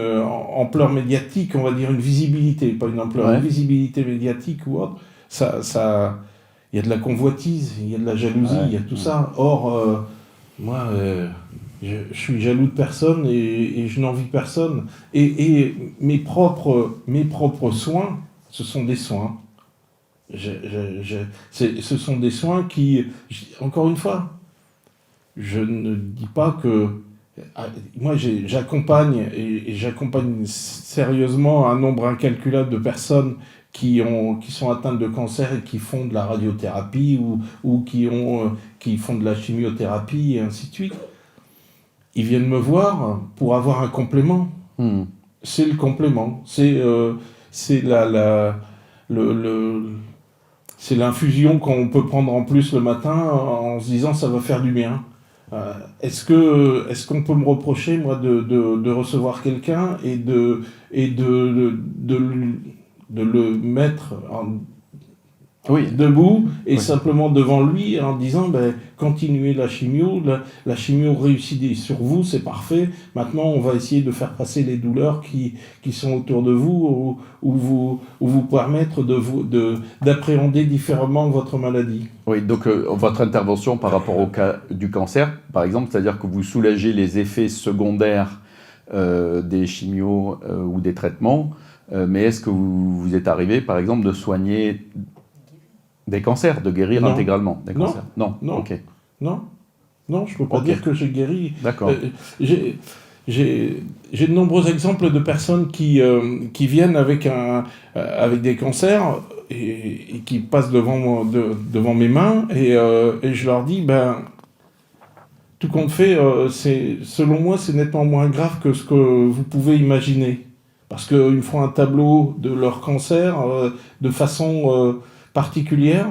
ampleur médiatique, on va dire une visibilité, pas une ampleur, une visibilité médiatique ou autre, ça, il y a de la convoitise, il y a de la jalousie, il y a tout ça. Or, moi, je suis jaloux de personne et je n'envie personne. Et mes propres soins, ce sont des soins. Ce sont des soins qui, encore une fois, je ne dis pas que... Moi, j'accompagne sérieusement un nombre incalculable de personnes qui sont atteintes de cancer et qui font de la radiothérapie ou qui font de la chimiothérapie et ainsi de suite. Ils viennent me voir pour avoir un complément. C'est le complément. C'est l'infusion qu'on peut prendre en plus le matin en se disant ça va faire du bien. Est-ce qu'on peut me reprocher, moi, de recevoir quelqu'un et de le mettre debout et simplement devant lui en disant continuez la chimio, la chimio réussit sur vous, c'est parfait, maintenant on va essayer de faire passer les douleurs qui sont autour de vous ou vous permettre d'appréhender différemment votre maladie. Oui, donc votre intervention par rapport au cas du cancer, par exemple, c'est-à-dire que vous soulagez les effets secondaires des chimios ou des traitements, mais est-ce que vous êtes arrivé, par exemple, de soigner des cancers, de guérir intégralement des cancers? Non. Ok. Non, je ne peux pas dire que j'ai guéri. D'accord. J'ai de nombreux exemples de personnes qui viennent avec des cancers et qui passent devant mes mains et je leur dis, tout compte fait, selon moi, c'est nettement moins grave que ce que vous pouvez imaginer. Parce qu'ils me font un tableau de leur cancer de façon particulière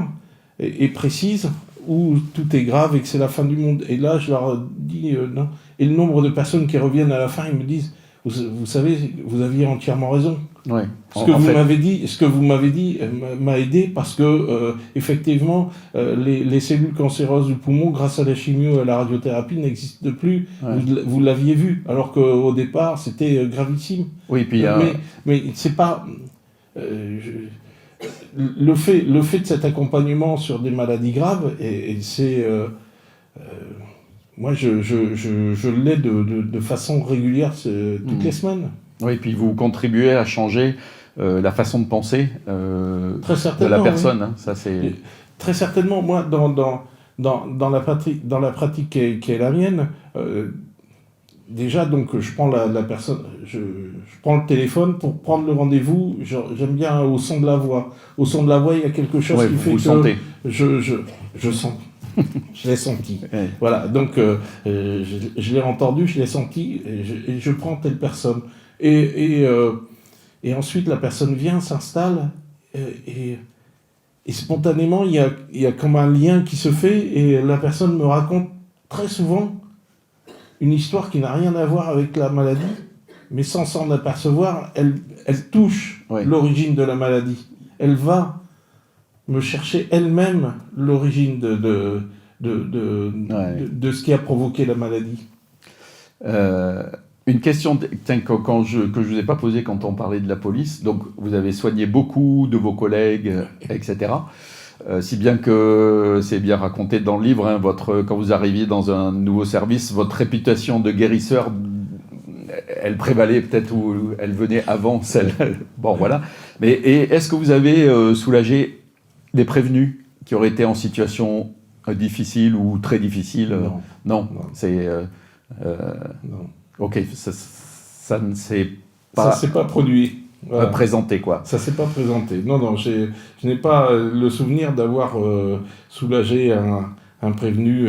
et précise, où tout est grave et que c'est la fin du monde. Et là, je leur dis non. Et le nombre de personnes qui reviennent à la fin, ils me disent, vous savez, vous aviez entièrement raison. Ouais. Ce que vous m'avez dit m'a aidé parce que effectivement, les cellules cancéreuses du poumon, grâce à la chimio et à la radiothérapie, n'existent plus. Ouais. Vous l'aviez vu, alors qu'au départ, c'était gravissime. Oui, puis mais c'est pas... le fait de cet accompagnement sur des maladies graves, et c'est... moi, je l'ai de façon régulière toutes les semaines. Oui, puis vous contribuez à changer la façon de penser de la personne. Oui. Hein, ça, c'est... Très certainement. Moi, dans la pratique qui est la mienne, déjà, donc, je prends la personne, je prends le téléphone pour prendre le rendez-vous. J'aime bien au son de la voix. Au son de la voix, il y a quelque chose qui fait que sentez. Je sens. Je l'ai senti. Ouais. Voilà, donc je l'ai entendu, je l'ai senti, et je prends telle personne. Et ensuite, la personne vient, s'installe, et spontanément, il y a comme un lien qui se fait, et la personne me raconte très souvent une histoire qui n'a rien à voir avec la maladie, mais sans s'en apercevoir, elle touche l'origine de la maladie. Elle va me chercher elle-même l'origine de ce qui a provoqué la maladie. Une question que je ne vous ai pas posée quand on parlait de la police. Donc, vous avez soigné beaucoup de vos collègues, etc. Si bien que c'est bien raconté dans le livre, hein, quand vous arriviez dans un nouveau service, votre réputation de guérisseur, elle prévalait peut-être ou elle venait avant celle... Bon, voilà. Mais est-ce que vous avez soulagé des prévenus qui auraient été en situation difficile ou très difficile? Non. C'est... non. Ok, ça ne s'est pas... Ça s'est pas produit. Voilà. Présenté, quoi. Ça s'est pas présenté. Non, je n'ai pas le souvenir d'avoir soulagé un prévenu,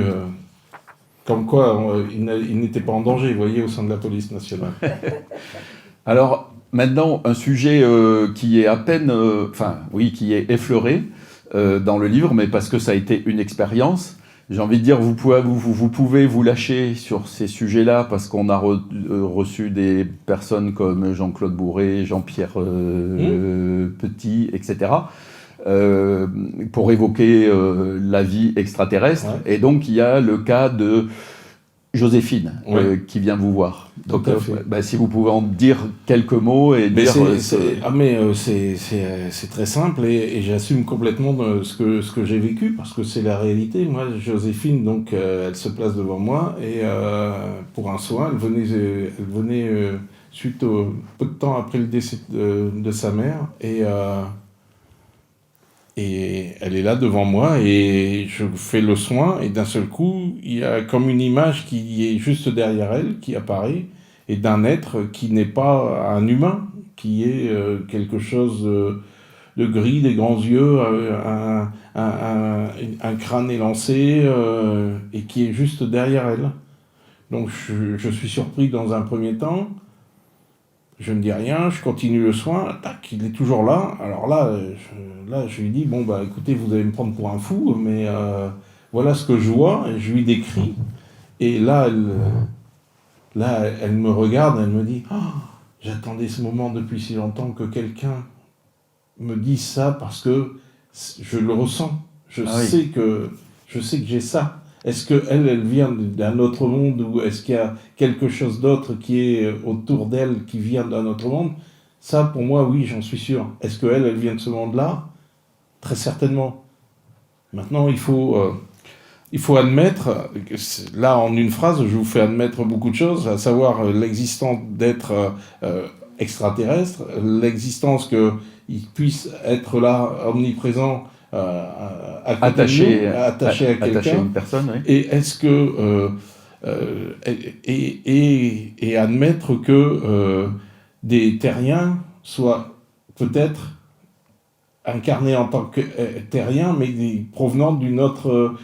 comme quoi il n'était pas en danger, vous voyez, au sein de la police nationale. Alors, maintenant, un sujet qui est à peine, qui est effleuré dans le livre, mais parce que ça a été une expérience. J'ai envie de dire, vous pouvez vous lâcher sur ces sujets-là, parce qu'on a reçu des personnes comme Jean-Claude Bourré, Jean-Pierre Petit, etc., pour évoquer la vie extraterrestre. Ouais. Et donc, il y a le cas de Joséphine, qui vient vous voir. Donc, si vous pouvez en dire quelques mots et dire... C'est très simple et j'assume complètement ce que j'ai vécu parce que c'est la réalité. Moi, Joséphine, donc, elle se place devant moi et pour un soin, elle venait suite peu de temps après le décès de sa mère et elle est là devant moi et je fais le soin et d'un seul coup, il y a comme une image qui est juste derrière elle, qui apparaît, et d'un être qui n'est pas un humain, qui est quelque chose de gris, des grands yeux, un crâne élancé, et qui est juste derrière elle. Donc je suis surpris dans un premier temps. Je ne dis rien, je continue le soin, tac, il est toujours là. Alors là, je lui dis, bon, bah écoutez, vous allez me prendre pour un fou, mais voilà ce que je vois, et je lui décris. Et là, elle me regarde, elle me dit, oh, j'attendais ce moment depuis si longtemps que quelqu'un me dise ça parce que je le ressens. Je sais que j'ai ça. Est-ce qu'elle vient d'un autre monde ou est-ce qu'il y a quelque chose d'autre qui est autour d'elle qui vient d'un autre monde? Ça, pour moi, oui, j'en suis sûr. Est-ce qu'elle vient de ce monde-là? Très certainement. Maintenant, il faut admettre, là, en une phrase, je vous fais admettre beaucoup de choses, à savoir l'existence d'êtres extraterrestres, l'existence qu'ils puissent être là, omniprésents, attaché à quelqu'un, une personne, oui. et est-ce que et admettre que des terriens soient peut-être incarnés en tant que terriens, mais provenant d'une autre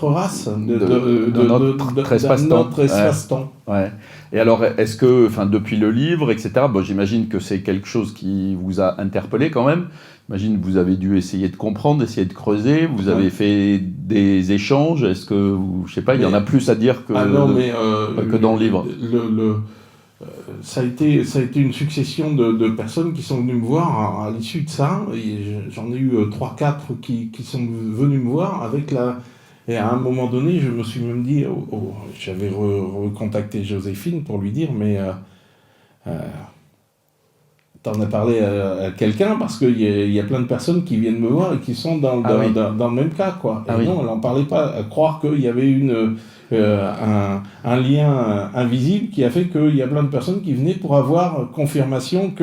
race, d'un autre espace-temps. Ouais. Et alors, est-ce que, depuis le livre, etc., j'imagine que c'est quelque chose qui vous a interpellé quand même. J'imagine que vous avez dû essayer de comprendre, essayer de creuser. Vous avez fait des échanges. Est-ce que, je sais pas, il y en a plus à dire que dans le livre. Ça a été une succession de personnes qui sont venues me voir à l'issue de ça. J'en ai eu 3-4 qui sont venus me voir avec et à un moment donné, je me suis même dit, j'avais recontacté Joséphine pour lui dire, mais t'en as parlé à quelqu'un parce qu'il y a plein de personnes qui viennent me voir et qui sont dans le même cas, quoi. Et non, elle n'en parlait pas. À croire qu'il y avait un lien invisible qui a fait qu'il y a plein de personnes qui venaient pour avoir confirmation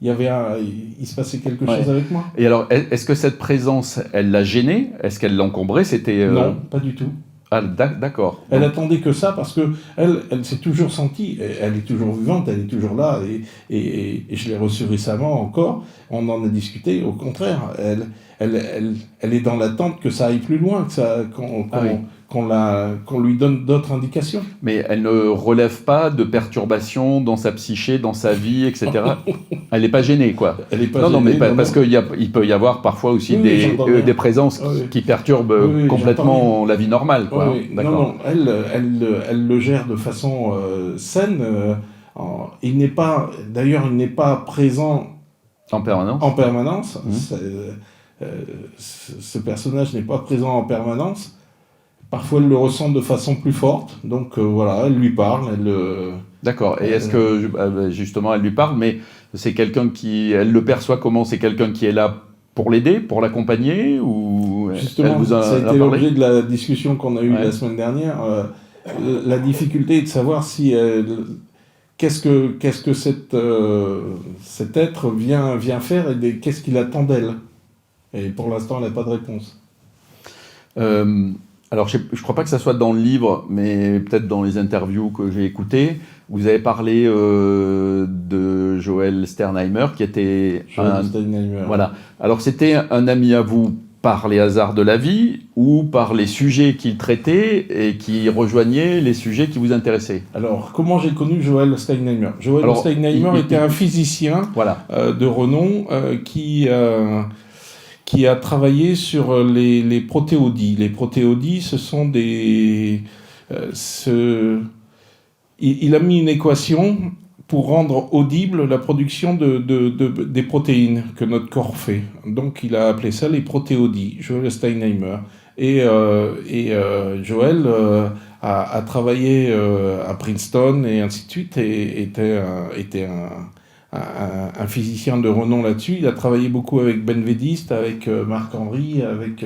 il se passait quelque chose avec moi. Et alors, est-ce que cette présence, elle l'a gênée? Est-ce qu'elle l'encombrait? Non, pas du tout. Ah, d'accord. Elle attendait que ça parce que elle s'est toujours sentie, elle est toujours vivante, elle est toujours là, et je l'ai reçue récemment encore, on en a discuté, au contraire, elle est dans l'attente que ça aille plus loin, qu'on lui donne d'autres indications. Mais elle ne relève pas de perturbations dans sa psyché, dans sa vie, etc. Elle n'est pas gênée, quoi. Elle n'est pas gênée. Non, mais parce qu'il peut y avoir parfois aussi des présences qui perturbent complètement la vie normale, quoi. Non, elle le gère de façon saine. Il n'est pas présent en permanence. Ce personnage n'est pas présent en permanence. Parfois, elle le ressent de façon plus forte. Donc, elle lui parle. D'accord. Et est-ce que, justement, elle lui parle, mais c'est quelqu'un elle le perçoit comment? C'est quelqu'un qui est là pour l'aider, pour l'accompagner, ou justement, elle vous ça a été l'objet de la discussion qu'on a eue la semaine dernière. La difficulté est de savoir si qu'est-ce que cet être vient faire et qu'est-ce qu'il attend d'elle. Et pour l'instant, elle n'a pas de réponse. Alors, je ne crois pas que ça soit dans le livre, mais peut-être dans les interviews que j'ai écoutées. Vous avez parlé de Joël Sternheimer, qui était Sternheimer. Voilà. Alors, c'était un ami à vous par les hasards de la vie ou par les sujets qu'il traitait et qui rejoignaient les sujets qui vous intéressaient? Alors, comment j'ai connu Joël Steinheimer? Joël Steinheimer était un physicien voilà. De renom qui a travaillé sur les protéodies. Les protéodies, ce sont des... Il a mis une équation pour rendre audible la production des protéines que notre corps fait. Donc il a appelé ça les protéodies, Joël Steinheimer. Et Joël a travaillé à Princeton et ainsi de suite, et était un physicien de renom là-dessus. Il a travaillé beaucoup avec Ben Vedist, avec Marc Henry, avec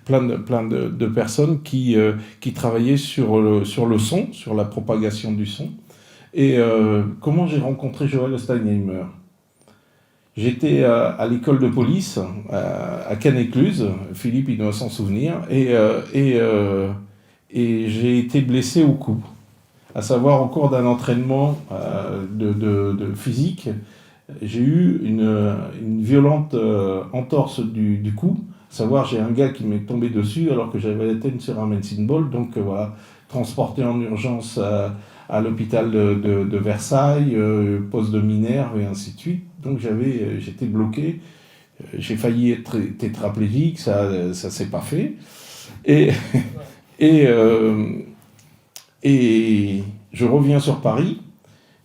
plein de personnes qui travaillaient sur le son, sur la propagation du son. Et comment j'ai rencontré Joël Steinheimer? J'étais à l'école de police à Cannes-Écluse, Philippe il doit s'en souvenir, et j'ai été blessé au cou. À savoir, au cours d'un entraînement de physique, j'ai eu une violente entorse du cou. À savoir, j'ai un gars qui m'est tombé dessus alors que j'avais la tête sur un medicine ball, donc voilà, transporté en urgence à l'hôpital de Versailles, poste de Minerve et ainsi de suite. Donc j'étais bloqué, j'ai failli être tétraplégique, ça s'est pas fait. Et je reviens sur Paris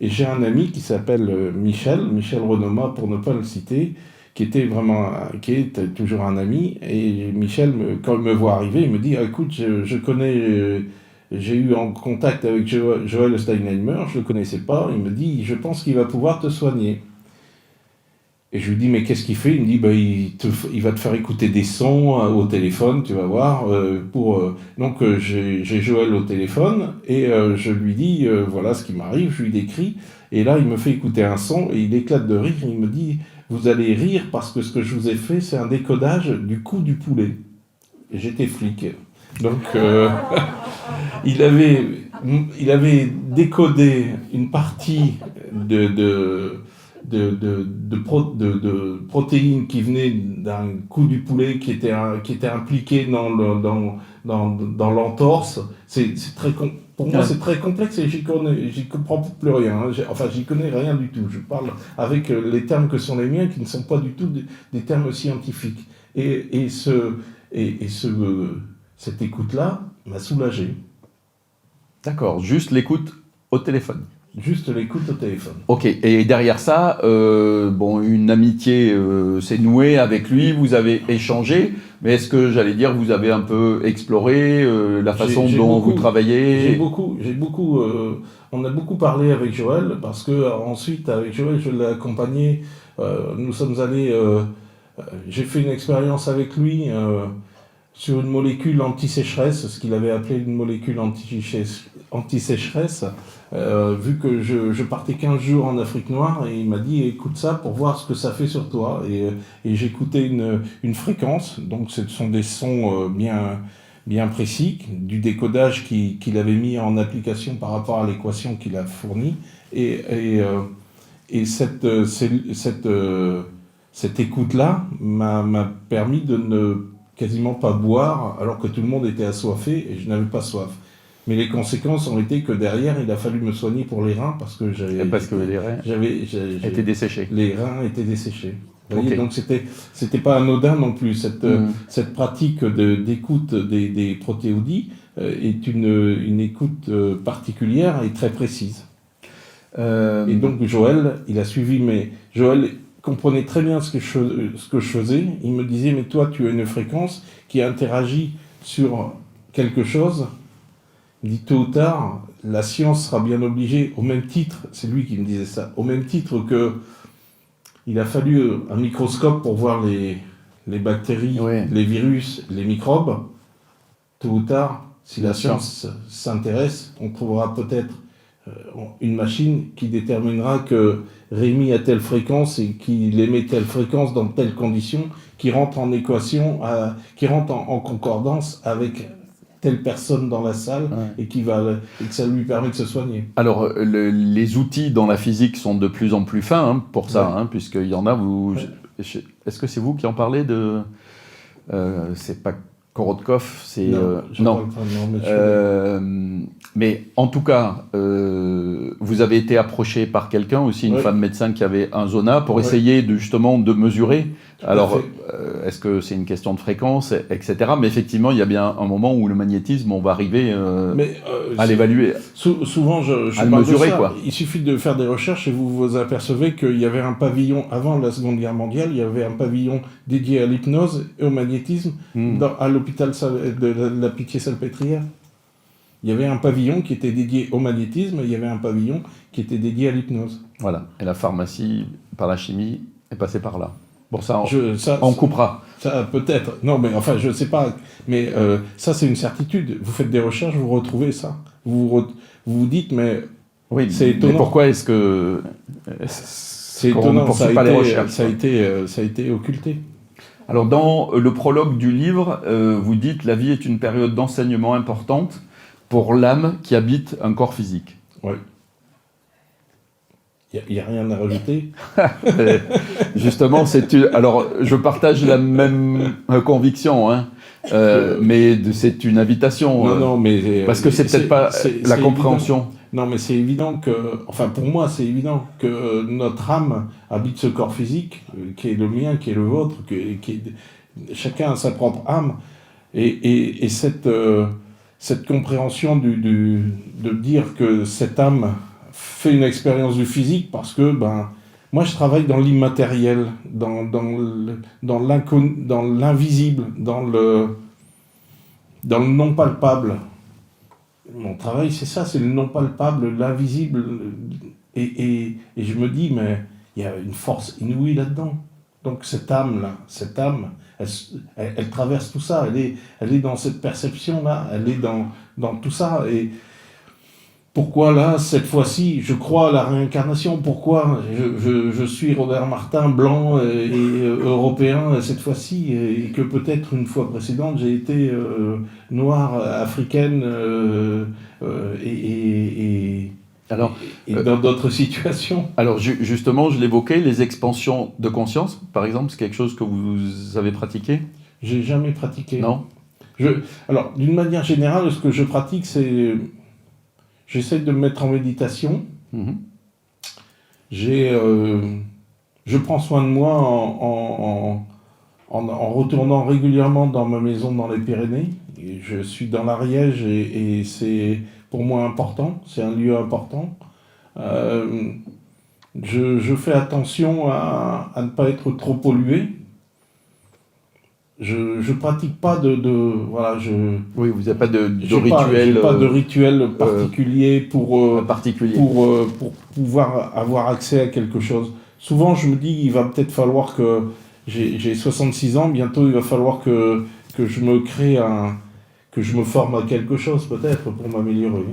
et j'ai un ami qui s'appelle Michel Renoma pour ne pas le citer, qui est toujours un ami. Et Michel, quand il me voit arriver, il me dit écoute, je connais. J'ai eu en contact avec Joël Steinheimer, je ne le connaissais pas, il me dit, je pense qu'il va pouvoir te soigner. Et je lui dis, mais qu'est-ce qu'il fait? Il me dit, il va te faire écouter des sons au téléphone, tu vas voir. Donc j'ai Joël au téléphone, et je lui dis, voilà ce qui m'arrive, je lui décris, et là il me fait écouter un son, et il éclate de rire, et il me dit, vous allez rire parce que ce que je vous ai fait, c'est un décodage du cou du poulet. Et j'étais flic. Donc, il avait décodé une partie de protéines qui venaient d'un cou du poulet qui était impliqué dans l'entorse. Pour moi, c'est très complexe et j'y comprends plus rien. J'y connais rien du tout. Je parle avec les termes que sont les miens, qui ne sont pas du tout des termes scientifiques. Cette écoute-là m'a soulagé. D'accord, juste l'écoute au téléphone. Juste l'écoute au téléphone. Ok, et derrière ça, une amitié s'est nouée avec lui, vous avez échangé, mais est-ce que, j'allais dire, vous avez un peu exploré la façon dont vous travaillez? On a beaucoup parlé avec Joël, parce que ensuite, avec Joël, je l'ai accompagné. Nous sommes allés... j'ai fait une expérience avec lui sur une molécule anti-sécheresse, ce qu'il avait appelé une molécule anti-sécheresse, vu que je partais 15 jours en Afrique noire, et il m'a dit écoute ça pour voir ce que ça fait sur toi. Et j'écoutais une fréquence, donc ce sont des sons bien précis, du décodage qu'il avait mis en application par rapport à l'équation qu'il a fournie. Et cette écoute-là m'a permis de ne quasiment pas boire, alors que tout le monde était assoiffé et je n'avais pas soif. Mais les conséquences ont été que derrière, il a fallu me soigner pour les reins parce que les reins étaient desséchés. Les reins étaient desséchés. Vous voyez, donc c'était pas anodin non plus. Cette pratique d'écoute des protéodies est une écoute particulière et très précise. Et donc Joël, il a suivi Joël comprenait très bien ce que je faisais. Il me disait, mais toi, tu as une fréquence qui interagit sur quelque chose. Il dit, tôt ou tard, la science sera bien obligée, au même titre, c'est lui qui me disait ça, au même titre que il a fallu un microscope pour voir les bactéries, les virus, les microbes. Tôt ou tard, si la science s'intéresse, on trouvera peut-être une machine qui déterminera que Rémi a telle fréquence et qu'il émet telle fréquence dans telles conditions, qui rentre en équation, qui rentre en concordance avec telle personne dans la salle et que ça lui permet de se soigner. Alors, les outils dans la physique sont de plus en plus fins pour ça, puisqu'il y en a. Est-ce que c'est vous qui en parlez c'est pas Korotkov, c'est... non. Mais en tout cas, vous avez été approché par quelqu'un, aussi une femme médecin qui avait un zona, pour essayer justement de mesurer. Alors, est-ce que c'est une question de fréquence, etc. Mais effectivement, il y a bien un moment où le magnétisme, on va arriver à l'évaluer. Souvent, je à le parle mesurer, de ça. quoi. Il suffit de faire des recherches et vous vous apercevez qu'il y avait un pavillon, avant la Seconde Guerre mondiale, il y avait un pavillon dédié à l'hypnose et au magnétisme à l'hôpital de la Pitié-Salpêtrière. Il y avait un pavillon qui était dédié au magnétisme et il y avait un pavillon qui était dédié à l'hypnose. Voilà. Et la pharmacie, par la chimie, est passée par là. Bon, ça, ça on coupera. Ça, peut-être. Non, mais enfin, je ne sais pas. Mais ça, c'est une certitude. Vous faites des recherches, vous retrouvez ça. Vous vous dites, mais oui, c'est étonnant. Mais pourquoi est-ce que... C'est étonnant. Ça a été occulté. Alors, dans le prologue du livre, vous dites « La vie est une période d'enseignement importante pour l'âme qui habite un corps physique. » Oui. Il n'y a rien à rajouter. Justement, alors, je partage la même conviction, hein, mais c'est une invitation. Non, mais... parce que c'est peut-être pas la compréhension. Évident. Non, mais c'est évident que... Enfin, pour moi, c'est évident que notre âme habite ce corps physique, qui est le mien, qui est le vôtre, chacun a sa propre âme. Et cette compréhension de dire que cette âme fait une expérience du physique, parce que moi je travaille dans l'immatériel, dans l'invisible, dans le non palpable. Mon travail c'est ça, c'est le non palpable, l'invisible, et je me dis mais il y a une force inouïe là-dedans. Donc cette âme elle traverse tout ça, elle est dans cette perception là, elle est dans tout ça. Et pourquoi là, cette fois-ci, je crois à la réincarnation? Pourquoi je suis Robert Martin, blanc et européen cette fois-ci, et que peut-être une fois précédente, j'ai été noire, africaine et dans d'autres situations. Alors justement, je l'évoquais, les expansions de conscience, par exemple, c'est quelque chose que vous avez pratiqué? J'ai jamais pratiqué. Non. Alors, d'une manière générale, ce que je pratique, c'est... J'essaie de me mettre en méditation. Je prends soin de moi en retournant régulièrement dans ma maison dans les Pyrénées. Et je suis dans l'Ariège et c'est pour moi important, c'est un lieu important. Je fais attention à ne pas être trop pollué. Je pratique pas voilà, oui, vous n'avez pas de rituel. J'ai pas de rituel particulier pour pouvoir avoir accès à quelque chose. Souvent, je me dis, il va peut-être falloir que j'ai 66 ans, bientôt il va falloir que je me crée que je me forme à quelque chose peut-être pour m'améliorer.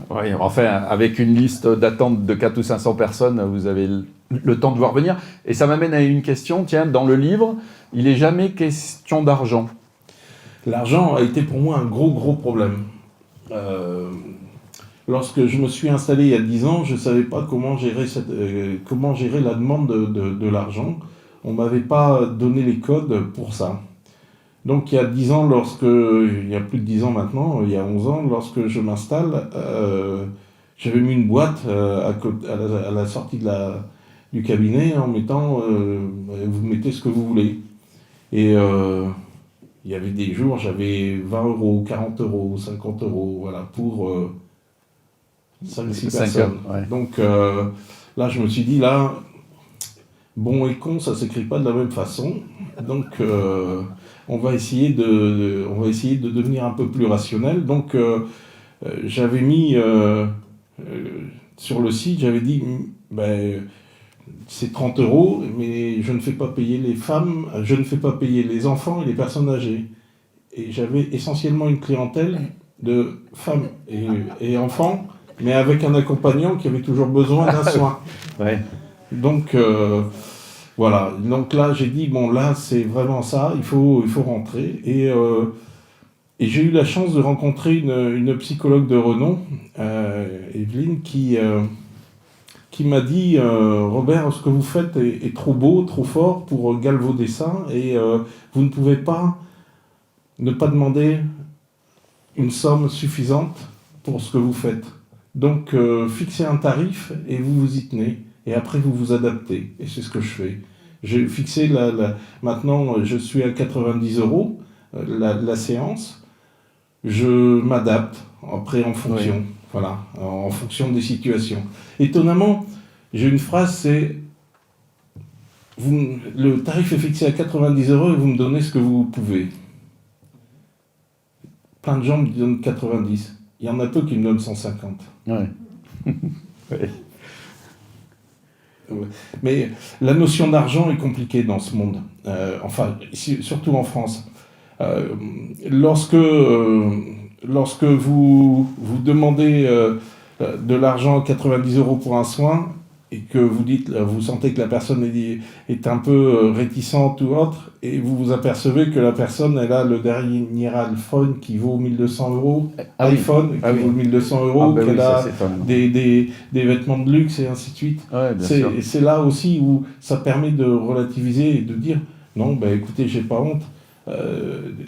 Oui, enfin, avec une liste d'attente de 400 ou 500 personnes, vous avez le temps de voir venir. Et ça m'amène à une question. Tiens, dans le livre, il n'est jamais question d'argent. L'argent a été pour moi un gros problème. Lorsque je me suis installé il y a 10 ans, je ne savais pas comment gérer la demande de l'argent. On ne m'avait pas donné les codes pour ça. Donc il y a 10 ans, il y a plus de 10 ans maintenant, il y a 11 ans, lorsque je m'installe, j'avais mis une boîte à la sortie du cabinet en mettant vous mettez ce que vous voulez. Et il y avait des jours, j'avais 20 €, 40 €, 50 €, voilà, pour 5-6 personnes. Ouais. Donc là, je me suis dit, là, bon et con, ça ne s'écrit pas de la même façon. Donc on va essayer de devenir un peu plus rationnel. Donc j'avais mis sur le site, j'avais dit, c'est 30 €, mais je ne fais pas payer les femmes, je ne fais pas payer les enfants et les personnes âgées. Et j'avais essentiellement une clientèle de femmes et enfants, mais avec un accompagnant qui avait toujours besoin d'un soin. Ouais. Donc voilà. Donc là, j'ai dit bon, là, c'est vraiment ça. Il faut rentrer. Et j'ai eu la chance de rencontrer une psychologue de renom, Evelyne, qui qui m'a dit Robert, ce que vous faites est trop beau, trop fort pour galvauder ça, et vous ne pouvez pas ne pas demander une somme suffisante pour ce que vous faites. Donc fixez un tarif et vous vous y tenez, et après vous vous adaptez, et c'est ce que je fais. J'ai fixé maintenant je suis à 90 € la séance, je m'adapte après en fonction. Oui. Voilà, en fonction des situations. Étonnamment, j'ai une phrase, c'est le tarif est fixé à 90 € et vous me donnez ce que vous pouvez. Plein de gens me donnent 90. Il y en a peu qui me donnent 150. Ouais. Ouais. Mais la notion d'argent est compliquée dans ce monde. Enfin, surtout en France. Lorsque vous demandez de l'argent, 90 € pour un soin, et que vous sentez que la personne est un peu réticente ou autre, et vous vous apercevez que la personne, elle a le dernier iPhone qui vaut 1200 €, iPhone qui vaut 1200 €, qu'elle a des vêtements de luxe et ainsi de suite. Ouais, c'est là aussi où ça permet de relativiser et de dire, non, écoutez, j'ai pas honte.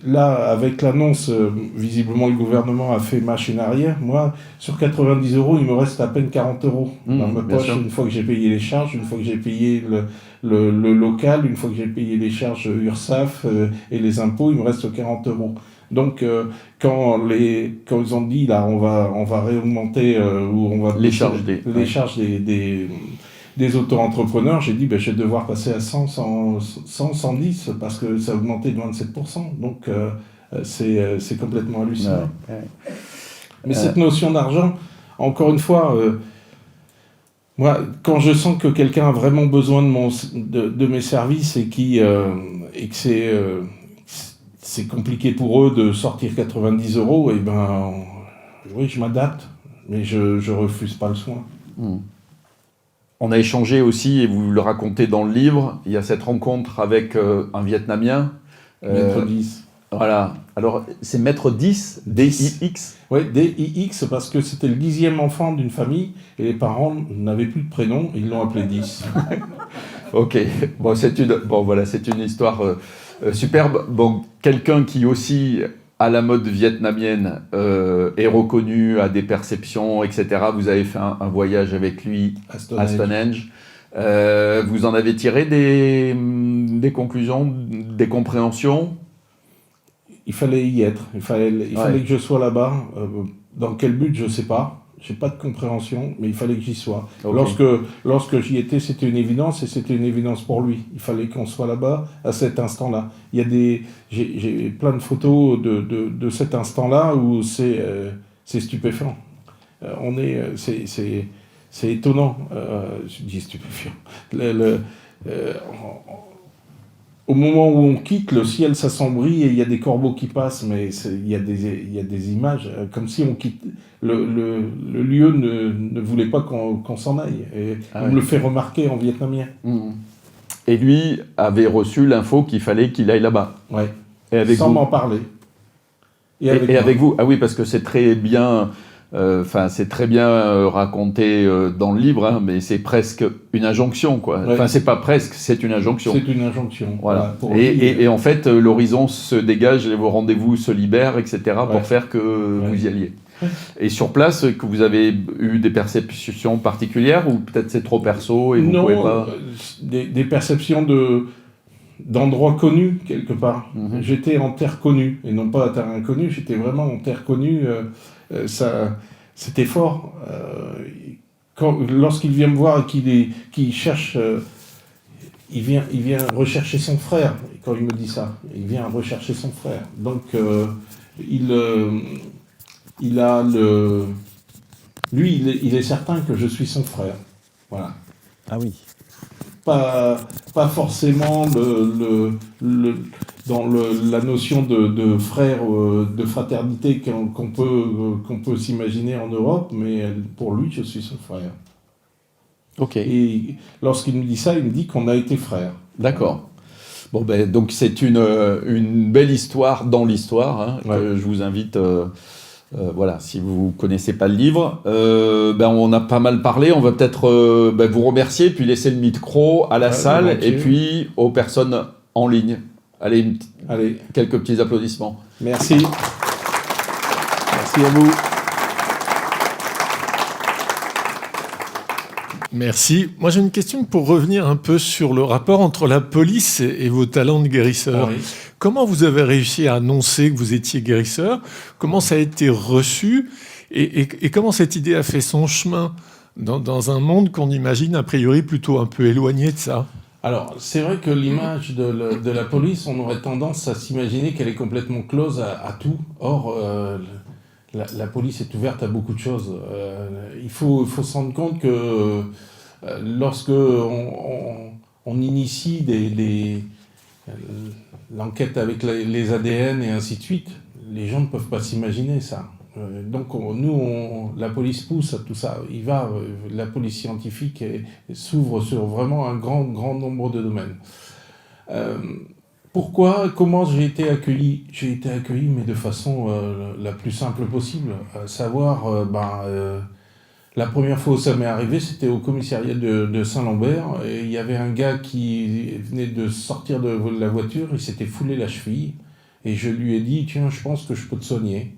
Là, avec l'annonce, visiblement le gouvernement a fait machine arrière. Moi, sur 90 €, il me reste à peine 40 € dans ma poche, une fois que j'ai payé les charges, une fois que j'ai payé le local, une fois que j'ai payé les charges URSSAF et les impôts, il me reste 40 €. Donc, quand ils ont dit, là, on va réaugmenter, ou on va les charges des auto-entrepreneurs, j'ai dit, je vais devoir passer à 110, parce que ça a augmenté de 27%. Donc, c'est complètement hallucinant. Ouais. Mais cette notion d'argent, encore une fois, moi, quand je sens que quelqu'un a vraiment besoin de mes services et que c'est compliqué pour eux de sortir 90 €, oui, je m'adapte, mais je refuse pas le soin. On a échangé aussi, et vous le racontez dans le livre, il y a cette rencontre avec un Vietnamien. Maître 10. Voilà. Alors, c'est Maître 10, D-I-X. Oui, D-I-X, parce que c'était le 10e enfant d'une famille, et les parents n'avaient plus de prénom, ils l'ont appelé 10. Ok. Bon, c'est une histoire superbe. Bon, quelqu'un qui aussi, à la mode vietnamienne, est reconnu, a des perceptions, etc. Vous avez fait un voyage avec lui à Stonehenge. Vous en avez tiré des conclusions, des compréhensions? Il fallait y être. Il fallait que je sois là-bas. Dans quel but, je ne sais pas. Je n'ai pas de compréhension, mais il fallait que j'y sois. Okay. Lorsque j'y étais, c'était une évidence, et c'était une évidence pour lui. Il fallait qu'on soit là-bas à cet instant-là. J'ai plein de photos de cet instant-là où c'est stupéfiant. C'est étonnant. Je dis stupéfiant. Au moment où on quitte, le ciel s'assombrit et il y a des corbeaux qui passent, mais il y a des images, comme si on quitte. Le lieu ne voulait pas qu'on s'en aille. Et on me le fait remarquer en vietnamien. Et lui avait reçu l'info qu'il fallait qu'il aille là-bas. Ouais. Sans m'en parler. Et avec vous. Ah oui, parce que c'est très bien. C'est très bien raconté dans le livre, mais c'est presque une injonction, quoi. Ouais. C'est pas presque, c'est une injonction. C'est une injonction. Voilà. Et en fait, l'horizon se dégage, vos rendez-vous se libèrent, etc., pour faire que vous y alliez. Ouais. Et sur place, que vous avez eu des perceptions particulières, ou peut-être c'est trop perso et vous non, pouvez pas... des perceptions d'endroits connus, quelque part. J'étais en terre connue, et non pas à terre inconnue, j'étais vraiment en terre connue. C'était fort. Lorsqu'il vient me voir et qu'il cherche, il vient rechercher son frère. Quand il me dit ça, il vient rechercher son frère. Donc il est certain que je suis son frère. Voilà. Ah oui. Pas forcément dans la notion de frère, de fraternité qu'on peut s'imaginer en Europe, mais pour lui, je suis son frère. Ok. Et lorsqu'il me dit ça, il me dit qu'on a été frères. D'accord. Bon, donc c'est une belle histoire dans l'histoire, que je vous invite Voilà, si vous ne connaissez pas le livre, on a pas mal parlé. On va peut-être vous remercier, puis laisser le micro à la salle et puis aux personnes en ligne. Allez, quelques petits applaudissements. Merci. Merci à vous. Merci. Moi, j'ai une question pour revenir un peu sur le rapport entre la police et vos talents de guérisseur. Oui. Comment vous avez réussi à annoncer que vous étiez guérisseur? Comment ça a été reçu? Et comment cette idée a fait son chemin dans un monde qu'on imagine a priori plutôt un peu éloigné de ça? Alors, c'est vrai que l'image de la police, on aurait tendance à s'imaginer qu'elle est complètement close à tout. Or, la police est ouverte à beaucoup de choses. Il faut se rendre compte que lorsque on initie l'enquête avec les ADN et ainsi de suite, les gens ne peuvent pas s'imaginer ça. Donc la police pousse à tout ça. La police scientifique s'ouvre sur vraiment un grand nombre de domaines. Comment j'ai été accueilli? J'ai été accueilli, mais de façon la plus simple possible. À savoir, la première fois où ça m'est arrivé, c'était au commissariat de Saint-Lambert. Et il y avait un gars qui venait de sortir de la voiture, il s'était foulé la cheville. Et je lui ai dit, tiens, je pense que je peux te soigner.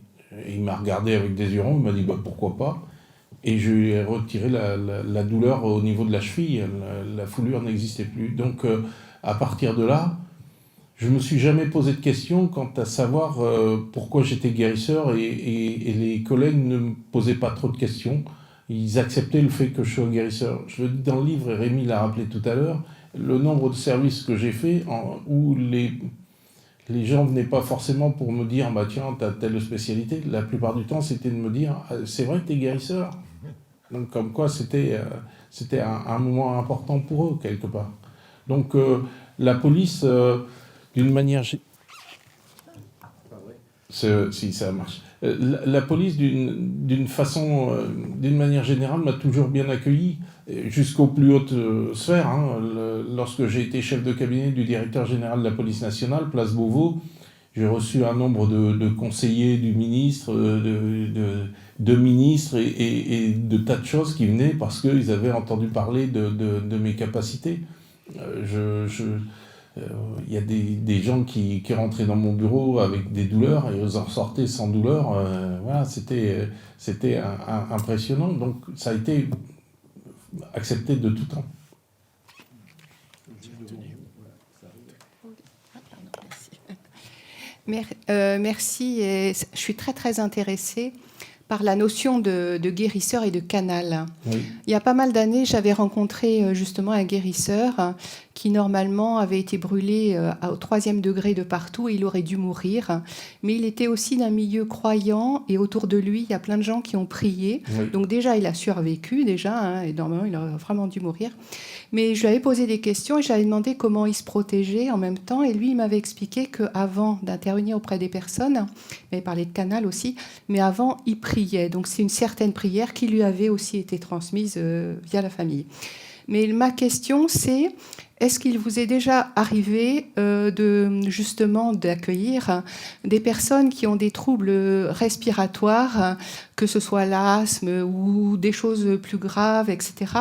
Et il m'a regardé avec des yeux ronds, il m'a dit, pourquoi pas. Et je lui ai retiré la douleur au niveau de la cheville. La foulure n'existait plus. Donc, à partir de là, je ne me suis jamais posé de questions quant à savoir pourquoi j'étais guérisseur et les collègues ne me posaient pas trop de questions. Ils acceptaient le fait que je sois guérisseur. Je le dis dans le livre, et Rémi l'a rappelé tout à l'heure, le nombre de services que j'ai fait où les gens ne venaient pas forcément pour me dire « tiens, tu as telle spécialité ». La plupart du temps, c'était de me dire « c'est vrai que tu es guérisseur ». Donc comme quoi, c'était un moment important pour eux, quelque part. Donc la police... d'une manière... Si, ça marche. La police, d'une manière générale, m'a toujours bien accueilli, jusqu'aux plus hautes sphères. Lorsque j'ai été chef de cabinet du directeur général de la police nationale, place Beauvau, j'ai reçu un nombre de conseillers du ministre, de ministres et de tas de choses qui venaient parce qu'ils avaient entendu parler de mes capacités. Il y a des gens qui rentraient dans mon bureau avec des douleurs et ils en sortaient sans douleur. Voilà, c'était impressionnant. Donc ça a été accepté de tout temps. Merci. Et je suis très intéressée par la notion de guérisseur et de canal. Oui. Il y a pas mal d'années, j'avais rencontré justement un guérisseur qui normalement avait été brûlé au 3e degré de partout et il aurait dû mourir. Mais il était aussi d'un milieu croyant et autour de lui, il y a plein de gens qui ont prié. Oui. Donc déjà, il a survécu et normalement, il aurait vraiment dû mourir. Mais je lui avais posé des questions et j'avais demandé comment il se protégeait en même temps. Et lui, il m'avait expliqué qu'avant d'intervenir auprès des personnes, il avait parlé de canal aussi, mais avant, il priait. Donc c'est une certaine prière qui lui avait aussi été transmise via la famille. Mais ma question, c'est est-ce qu'il vous est déjà arrivé justement d'accueillir des personnes qui ont des troubles respiratoires, que ce soit l'asthme ou des choses plus graves, etc.,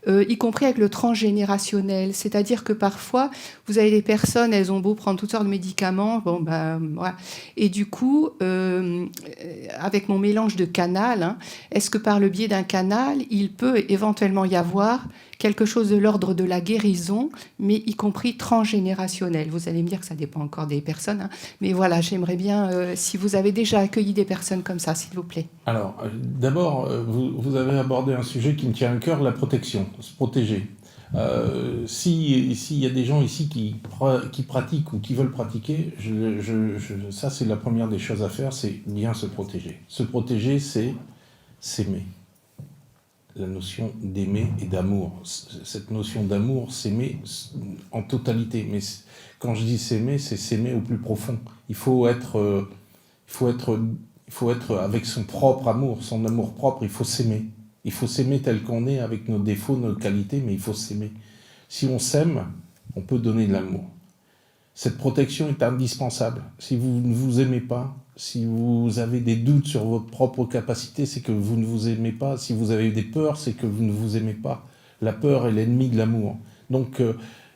y compris avec le transgénérationnel. C'est-à-dire que parfois, vous avez des personnes, elles ont beau prendre toutes sortes de médicaments, voilà. Et du coup, avec mon mélange de canal, est-ce que par le biais d'un canal, il peut éventuellement y avoir quelque chose de l'ordre de la guérison, mais y compris transgénérationnel. Vous allez me dire que ça dépend encore des personnes, mais voilà, j'aimerais bien, si vous avez déjà accueilli des personnes comme ça, s'il vous plaît. Alors, d'abord, vous avez abordé un sujet qui me tient à cœur, la protection, se protéger. S'il y a des gens ici qui pratiquent ou qui veulent pratiquer, ça c'est la première des choses à faire, c'est bien se protéger. Se protéger, c'est s'aimer. La notion d'aimer et d'amour. Cette notion d'amour, s'aimer en totalité. Mais quand je dis s'aimer, c'est s'aimer au plus profond. Il faut être avec son propre amour, son amour propre, il faut s'aimer. Il faut s'aimer tel qu'on est, avec nos défauts, nos qualités, mais il faut s'aimer. Si on s'aime, on peut donner de l'amour. Cette protection est indispensable. Si vous ne vous aimez pas, si vous avez des doutes sur votre propre capacité, c'est que vous ne vous aimez pas. Si vous avez des peurs, c'est que vous ne vous aimez pas. La peur est l'ennemi de l'amour. Donc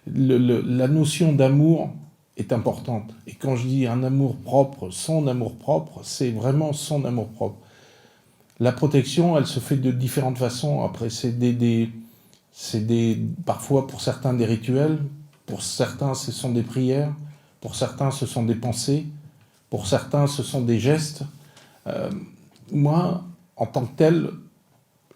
la notion d'amour est importante. Et quand je dis un amour propre, c'est vraiment son amour propre. La protection, elle se fait de différentes façons. Après, c'est parfois pour certains des rituels, pour certains ce sont des prières, pour certains ce sont des pensées, pour certains ce sont des gestes. Moi, en tant que tel,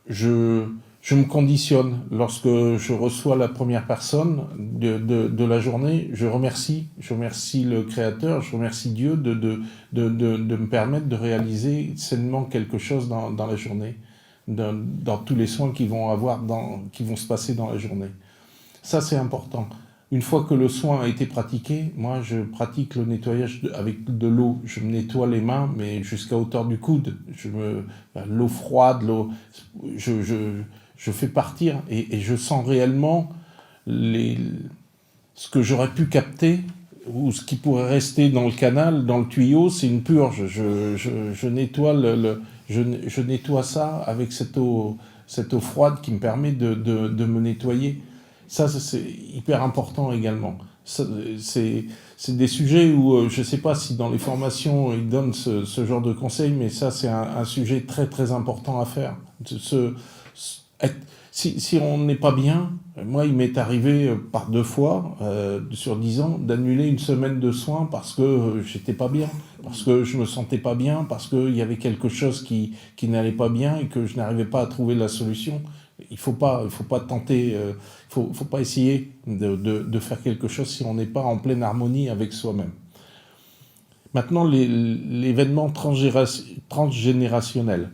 je me conditionne. Lorsque je reçois la première personne de la journée, je remercie le Créateur, je remercie Dieu de me permettre de réaliser sainement quelque chose dans la journée, dans tous les soins qui vont se passer dans la journée. Ça, c'est important. Une fois que le soin a été pratiqué, moi, je pratique le nettoyage avec de l'eau. Je me nettoie les mains, mais jusqu'à hauteur du coude. L'eau froide, je fais partir et je sens réellement ce que j'aurais pu capter ou ce qui pourrait rester dans le canal, dans le tuyau, c'est une purge. Je nettoie ça avec cette eau froide qui me permet de me nettoyer. Ça, c'est hyper important également. C'est des sujets où je ne sais pas si dans les formations ils donnent ce genre de conseils, mais ça, c'est un sujet très très important à faire. Si on n'est pas bien, moi, il m'est arrivé par 2 fois sur 10 ans d'annuler une semaine de soins parce que j'étais pas bien, parce que je me sentais pas bien, parce qu'il y avait quelque chose qui n'allait pas bien et que je n'arrivais pas à trouver la solution. Il faut pas tenter, faut pas essayer de faire quelque chose si on n'est pas en pleine harmonie avec soi-même. Maintenant, l'événement transgénérationnel.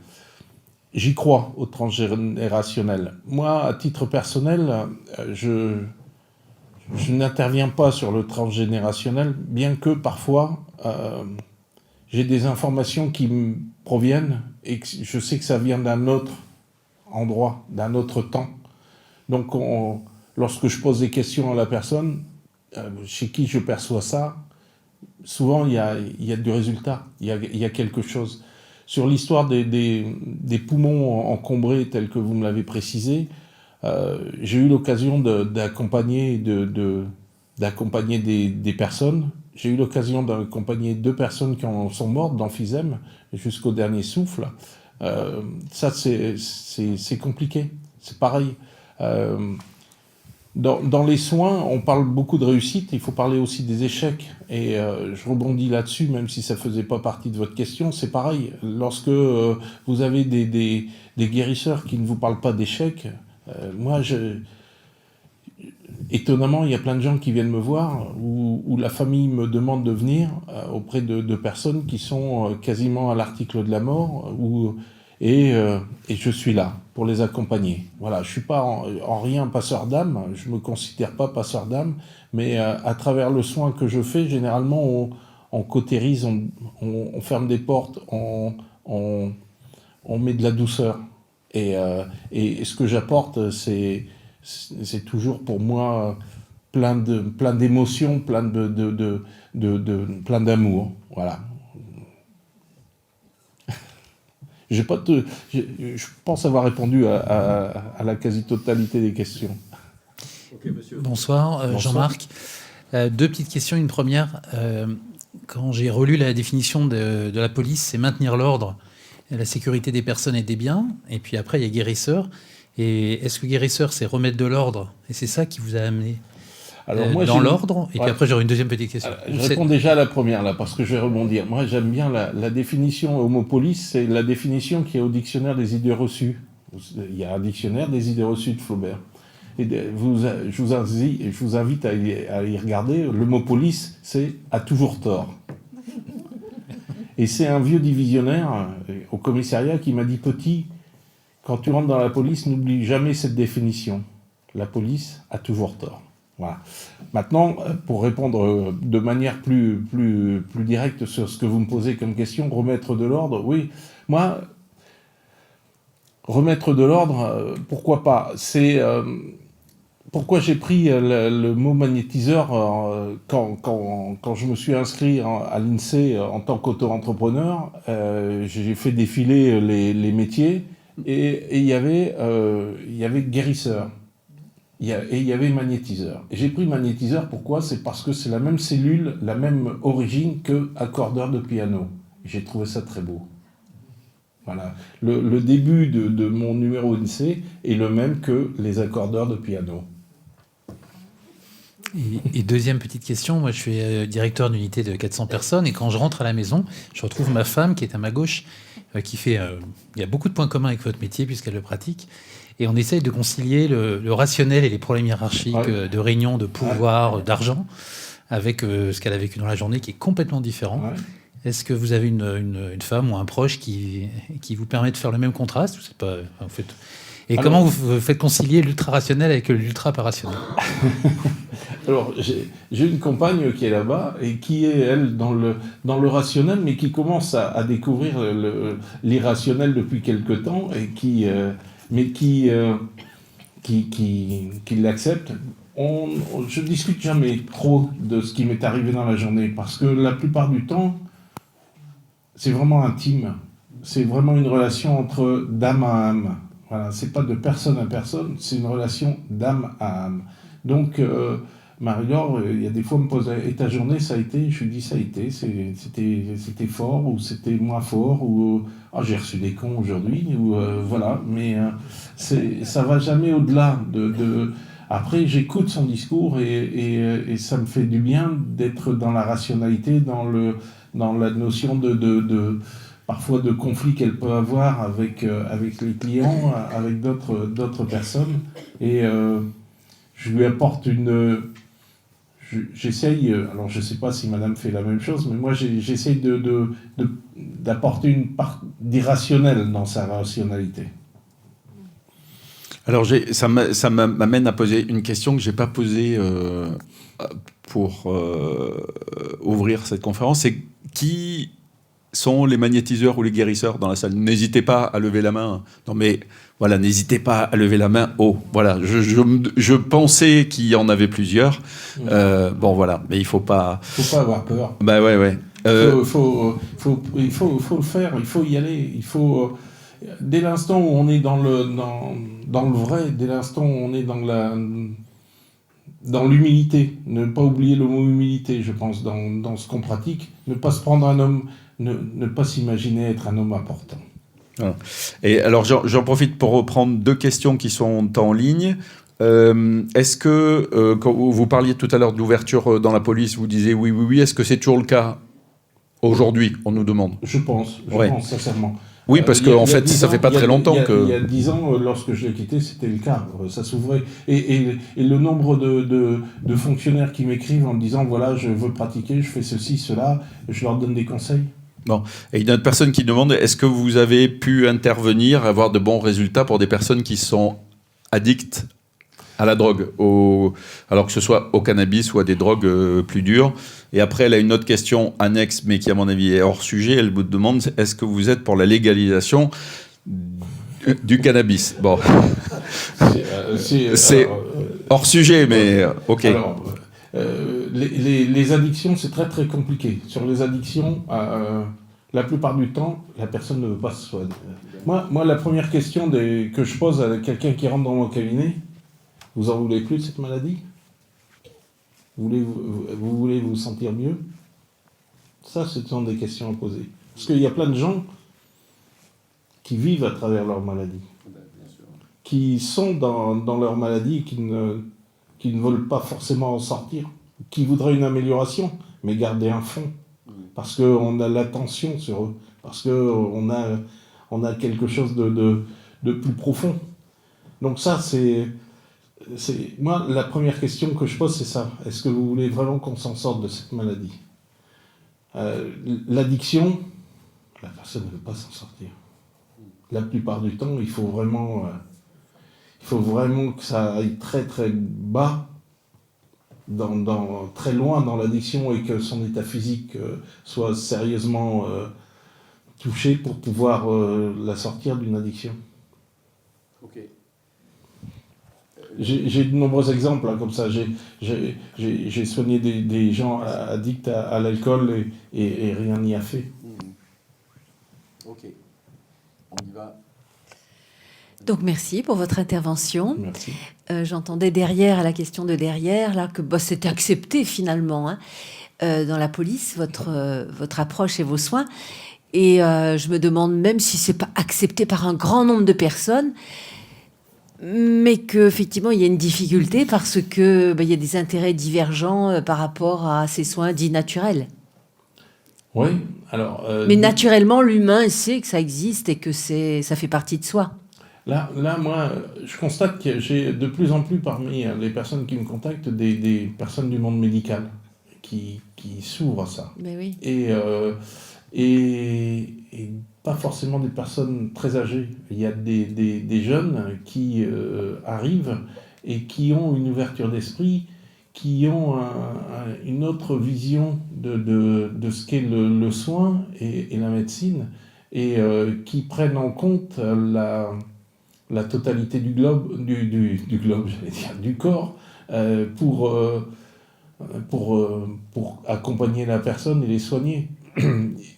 J'y crois au transgénérationnel. Moi, à titre personnel, je n'interviens pas sur le transgénérationnel, bien que parfois j'ai des informations qui me proviennent et que je sais que ça vient d'un autre endroit, d'un autre temps. Donc, lorsque je pose des questions à la personne chez qui je perçois ça, souvent il y a du résultat, il y a quelque chose. Sur l'histoire des poumons encombrés, tel que vous me l'avez précisé, j'ai eu l'occasion d'accompagner des personnes. J'ai eu l'occasion d'accompagner 2 personnes qui en sont mortes d'emphysème jusqu'au dernier souffle. Ça, c'est compliqué. C'est pareil. Dans les soins, on parle beaucoup de réussite, il faut parler aussi des échecs. Et je rebondis là-dessus, même si ça ne faisait pas partie de votre question, c'est pareil. Lorsque vous avez des guérisseurs qui ne vous parlent pas d'échecs, étonnamment, il y a plein de gens qui viennent me voir, où la famille me demande de venir auprès de personnes qui sont quasiment à l'article de la mort, et je suis là pour les accompagner. Voilà, je ne suis pas en rien passeur d'âme, je ne me considère pas passeur d'âme, mais à travers le soin que je fais, généralement, on cautérise, on ferme des portes, on met de la douceur. Et ce que j'apporte, c'est toujours pour moi plein d'émotions, plein d'amour. Voilà. Je pense avoir répondu à la quasi-totalité des questions. Okay, monsieur. Bonsoir, Jean-Marc. 2 petites questions. Une première, quand j'ai relu la définition de la police, c'est maintenir l'ordre, la sécurité des personnes et des biens. Et puis après, il y a guérisseur. Et est-ce que guérisseur, c'est remettre de l'ordre? Et c'est ça qui vous a amené dans l'ordre? Et puis après, j'aurai une deuxième petite question. Alors, je réponds déjà à la première, là, parce que je vais rebondir. Moi, j'aime bien la définition homopolice, c'est la définition qui est au dictionnaire des idées reçues. Il y a un dictionnaire des idées reçues de Flaubert. Et je vous invite à y regarder. Le mot police, c'est « a toujours tort ». Et c'est un vieux divisionnaire au commissariat qui m'a dit « Petit, quand tu rentres dans la police, n'oublie jamais cette définition. La police a toujours tort ». Voilà. Maintenant, pour répondre de manière plus directe sur ce que vous me posez comme question, remettre de l'ordre, oui. Moi, remettre de l'ordre, pourquoi pas? pourquoi j'ai pris le mot magnétiseur quand je me suis inscrit à l'INSEE en tant qu'auto-entrepreneur, j'ai fait défiler les métiers et il y avait guérisseur et il y avait magnétiseur. Et j'ai pris magnétiseur, pourquoi? C'est parce que c'est la même cellule, la même origine que accordeur de piano. J'ai trouvé ça très beau. Voilà. Le début de mon numéro INSEE est le même que les accordeurs de piano. Et deuxième petite question, moi je suis directeur d'unité de 400 personnes et quand je rentre à la maison, je retrouve ma femme qui est à ma gauche, qui fait... il y a beaucoup de points communs avec votre métier puisqu'elle le pratique. Et on essaye de concilier le rationnel et les problèmes hiérarchiques de réunion, de pouvoir, d'argent, avec ce qu'elle a vécu dans la journée qui est complètement différent. Ouais. Est-ce que vous avez une femme ou un proche qui vous permet de faire le même contraste? C'est pas, en fait... Et alors, comment vous faites concilier l'ultra-rationnel avec l'ultra-pas-rationnel? Alors, j'ai une compagne qui est là-bas et qui est, elle, dans le rationnel, mais qui commence à découvrir l'irrationnel depuis quelque temps et qui l'accepte. Je ne discute jamais trop de ce qui m'est arrivé dans la journée parce que la plupart du temps, c'est vraiment intime. C'est vraiment une relation entre d'âme à âme. Voilà, c'est pas de personne à personne, c'est une relation d'âme à âme. Donc, Marie-Laure, il y a des fois, me pose « Et ta journée, ça a été ?» Je lui dis « Ça a été, c'était fort ou c'était moins fort ou j'ai reçu des cons aujourd'hui ou voilà. » Mais ça va jamais au-delà de... Après, j'écoute son discours et ça me fait du bien d'être dans la rationalité, dans la notion parfois de conflits qu'elle peut avoir avec les clients, avec d'autres personnes. Et je lui apporte j'essaye, alors je ne sais pas si madame fait la même chose, mais moi j'essaye d'apporter une part d'irrationnel dans sa rationalité. Alors ça m'amène à poser une question que je n'ai pas posée pour ouvrir cette conférence. C'est qui sont les magnétiseurs ou les guérisseurs dans la salle? N'hésitez pas à lever la main. Non mais voilà, n'hésitez pas à lever la main haut. Voilà, je pensais qu'il y en avait plusieurs. Bon voilà, mais il faut pas avoir peur. Bah ouais. Il faut le faire. Il faut y aller. Il faut dès l'instant où on est dans le vrai, dès l'instant où on est dans l'humilité, ne pas oublier le mot humilité, je pense, dans ce qu'on pratique, ne pas se prendre un homme, ne pas s'imaginer être un homme important. Voilà. Et alors j'en profite pour reprendre deux questions qui sont en ligne. Est-ce que, quand vous parliez tout à l'heure de l'ouverture dans la police, vous disiez oui, est-ce que c'est toujours le cas aujourd'hui, on nous demande? Je pense sincèrement. Oui, parce qu'en fait, ça fait pas très longtemps que... Il y a 10 ans, lorsque je l'ai quitté, c'était le cas. Ça s'ouvrait. Et le nombre de fonctionnaires qui m'écrivent en me disant, voilà, je veux pratiquer, je fais ceci, cela, je leur donne des conseils. Bon. Et il y a une personne qui demande, est-ce que vous avez pu intervenir, avoir de bons résultats pour des personnes qui sont addictes à la drogue, alors que ce soit au cannabis ou à des drogues plus dures? Et après, elle a une autre question annexe, mais qui, à mon avis, est hors sujet. Elle vous demande, est-ce que vous êtes pour la légalisation du cannabis? Bon. C'est hors sujet, mais OK. Alors, les addictions, c'est très, très compliqué. Sur les addictions, la plupart du temps, la personne ne veut pas se soigner. Moi, la première question que je pose à quelqu'un qui rentre dans mon cabinet, vous en voulez plus de cette maladie? Vous voulez vous sentir mieux? Ça, ce sont des questions à poser. Parce qu'il y a plein de gens qui vivent à travers leur maladie, qui sont dans leur maladie et qui ne veulent pas forcément en sortir, qui voudraient une amélioration, mais garder un fond, parce qu'on a l'attention sur eux, parce qu'on a quelque chose de plus profond. Donc ça, moi, la première question que je pose, c'est ça. Est-ce que vous voulez vraiment qu'on s'en sorte de cette maladie? L'addiction, la personne ne veut pas s'en sortir. La plupart du temps, il faut vraiment que ça aille très très bas, très loin dans l'addiction et que son état physique soit sérieusement touché pour pouvoir la sortir d'une addiction. Ok. J'ai de nombreux exemples comme ça. J'ai soigné des gens addicts à l'alcool et rien n'y a fait. Ok, on y va. Donc merci pour votre intervention. Merci. J'entendais derrière, à la question de derrière, là, que c'était accepté finalement dans la police, votre approche et vos soins. Et je me demande même si c'est pas accepté par un grand nombre de personnes, mais qu'effectivement il y a une difficulté parce que il y a des intérêts divergents par rapport à ces soins dits naturels. Oui, alors... mais naturellement, l'humain sait que ça existe et que ça fait partie de soi. Là, moi, je constate que j'ai de plus en plus parmi les personnes qui me contactent des personnes du monde médical qui s'ouvrent à ça. Mais oui. Et pas forcément des personnes très âgées. Il y a des jeunes qui arrivent et qui ont une ouverture d'esprit, qui ont une autre vision de ce qu'est le soin et la médecine, et qui prennent en compte la totalité du globe, du globe, j'allais dire, du corps, pour accompagner la personne et les soigner.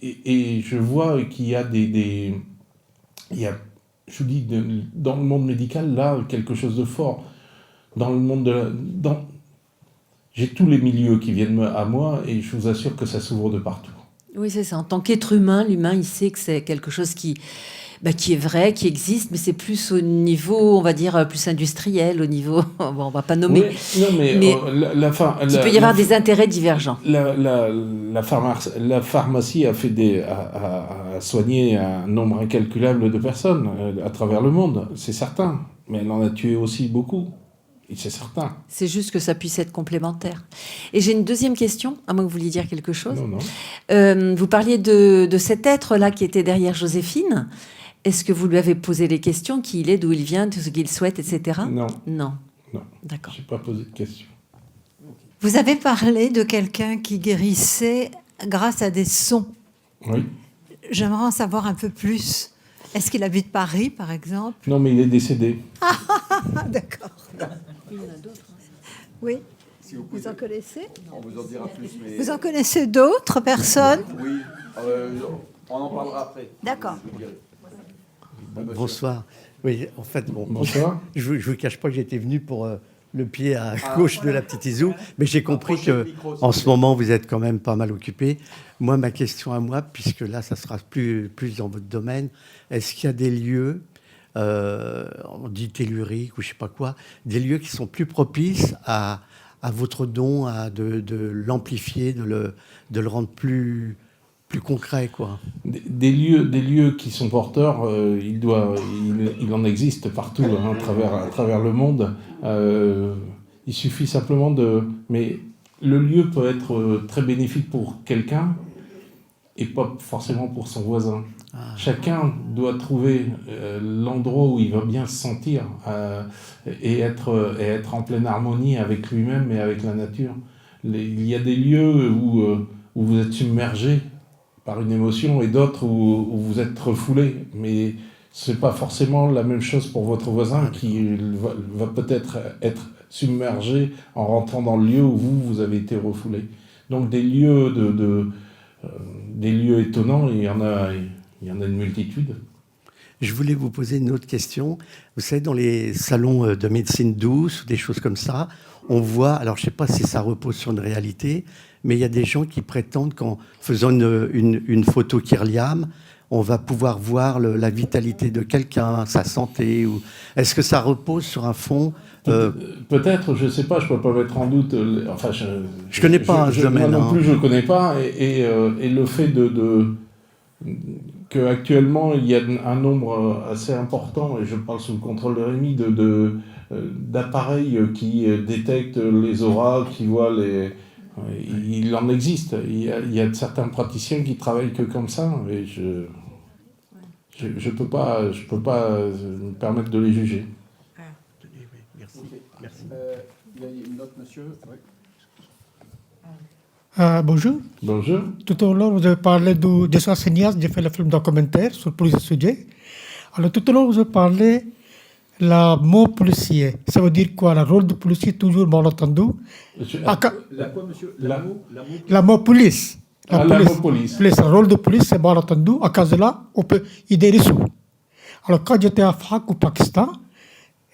Et je vois qu'il y a je vous dis, dans le monde médical, là, quelque chose de fort. Dans le monde j'ai tous les milieux qui viennent à moi, et je vous assure que ça s'ouvre de partout. Oui, c'est ça. En tant qu'être humain, l'humain, il sait que c'est quelque chose qui est vrai, qui existe, mais c'est plus au niveau, on va dire, plus industriel, au niveau... Bon, on va pas nommer. Oui, non, mais il peut y avoir des intérêts divergents. La pharmacie a soigné un nombre incalculable de personnes à travers le monde, c'est certain. Mais elle en a tué aussi beaucoup. Et c'est certain. C'est juste que ça puisse être complémentaire. Et j'ai une deuxième question, à moins que vous vouliez dire quelque chose. Non. Vous parliez de cet être-là qui était derrière Joséphine. Est-ce que vous lui avez posé les questions, qui il est, d'où il vient, tout ce qu'il souhaite, etc. Non. Non. D'accord. Je n'ai pas posé de questions. Vous avez parlé de quelqu'un qui guérissait grâce à des sons. Oui. J'aimerais en savoir un peu plus. Est-ce qu'il habite Paris, par exemple? Non, mais il est décédé. D'accord. Il y en a d'autres. Oui. Si vous en connaissez? On vous en dira plus. Mais... Vous en connaissez d'autres personnes? Oui, on en parlera après. D'accord. Bonsoir. Oui, en fait, Bonsoir. Je ne vous cache pas que j'étais venu pour le pied à gauche de la petite Isou, mais j'ai compris qu'en ce moment, vous êtes quand même pas mal occupé. Moi, ma question à moi, puisque là, ça sera plus dans votre domaine, est-ce qu'il y a des lieux, on dit telluriques ou je ne sais pas quoi, des lieux qui sont plus propices à votre don, de l'amplifier, de le rendre plus concret, quoi. Des lieux qui sont porteurs, il en existe partout, à travers le monde. Il suffit simplement mais le lieu peut être très bénéfique pour quelqu'un et pas forcément pour son voisin. Chacun doit trouver l'endroit où il va bien se sentir et être en pleine harmonie avec lui-même et avec la nature. Il y a des lieux où vous êtes submergé par une émotion et d'autres où vous êtes refoulé. Mais ce n'est pas forcément la même chose pour votre voisin qui va peut-être être submergé en rentrant dans le lieu où vous avez été refoulé. Donc des lieux des lieux étonnants, il y en a une multitude. Je voulais vous poser une autre question. Vous savez, dans les salons de médecine douce ou des choses comme ça, on voit, alors je ne sais pas si ça repose sur une réalité, mais il y a des gens qui prétendent qu'en faisant une photo Kirliam, on va pouvoir voir la vitalité de quelqu'un, sa santé. Est-ce que ça repose sur un fond Peut-être, je ne sais pas, je ne peux pas mettre en doute. Je ne connais pas ce domaine. Moi non plus, je ne connais pas. Et le fait qu'actuellement, il y a un nombre assez important, et je parle sous le contrôle de Rémi, d'appareils qui détectent les auras, qui voient les... Il en existe. Il y a certains praticiens qui travaillent que comme ça, et je peux pas me permettre de les juger. Merci. Merci. Il y a une autre, monsieur. Oui. Bonjour. Bonjour. Tout au long, vous avez parlé de ce cinéaste, j'ai fait le film documentaire sur plusieurs sujets. Alors, tout au long, vous avez parlé le mot policier, ça veut dire quoi? Le rôle de policier, toujours mal entendu. La quoi, monsieur? Le mot police. La mot police. Le rôle de police, c'est mal entendu. À cause de là, on peut aider les sous. Alors, quand j'étais à Fac au Pakistan,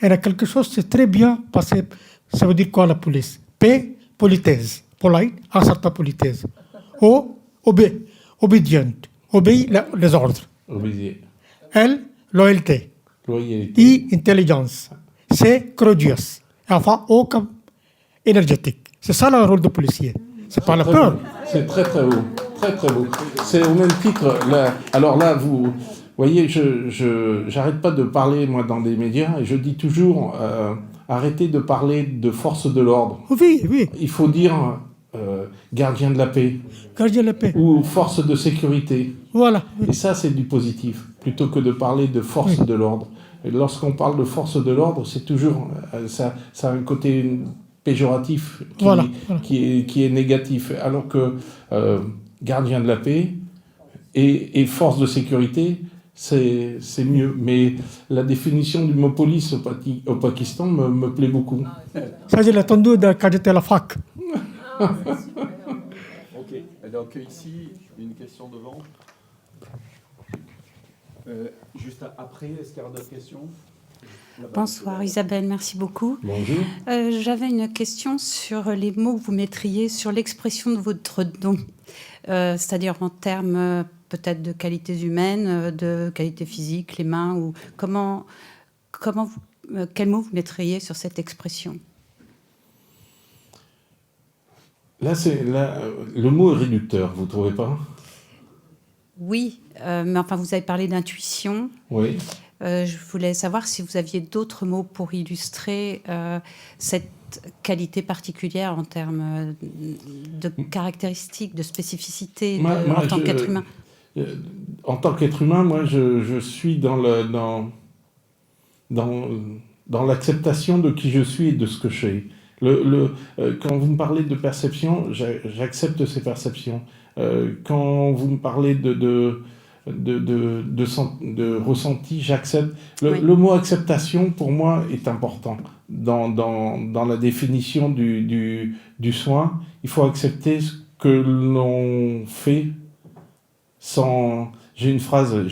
il y a quelque chose de très bien passé. Ça veut dire quoi, la police? P, politesse. Polite, un certain politesse. O, obédiente. Obéit les ordres. Obéir. L, loyauté. Loyauté. I, intelligence. C, courageous. Et enfin, O comme énergétique. C'est ça le rôle de policier. C'est pas la Très peur. beau. C'est très très beau. Très très beau. C'est au même titre. Là, alors là, vous voyez, j'arrête pas de parler, moi, dans des médias, et je dis toujours, arrêtez de parler de force de l'ordre. Oui, oui. Il faut dire gardien de la paix. Gardien de la paix. Ou force de sécurité. Voilà. Et ça, c'est du positif, plutôt que de parler de force de l'ordre. Et lorsqu'on parle de force de l'ordre, c'est toujours... ça a un côté péjoratif qui est négatif. Alors que gardien de la paix et force de sécurité, c'est mieux. Mais la définition du mot police au Pakistan me plaît beaucoup. Ça, je l'ai entendu quand j'étais à la fac. Ok, donc ici, une question devant. Juste après, est-ce qu'il y a d'autres questions? Bonsoir Isabelle, merci beaucoup. Bonjour. J'avais une question sur les mots que vous mettriez sur l'expression de votre don, c'est-à-dire en termes peut-être de qualités humaines, de qualités physiques, les mains, ou quel mot vous mettriez sur cette expression? Là, le mot est réducteur, vous ne trouvez pas? Oui, mais enfin, vous avez parlé d'intuition. Oui. Je voulais savoir si vous aviez d'autres mots pour illustrer cette qualité particulière en termes de caractéristiques, de spécificité en tant qu'être humain. En tant qu'être humain, moi, je suis dans l'acceptation de qui je suis et de ce que je suis. Quand vous me parlez de perception, j'accepte ces perceptions. Quand vous me parlez de ressenti, j'accepte. Le mot acceptation, pour moi, est important. Dans la définition du soin, il faut accepter ce que l'on fait sans... J'ai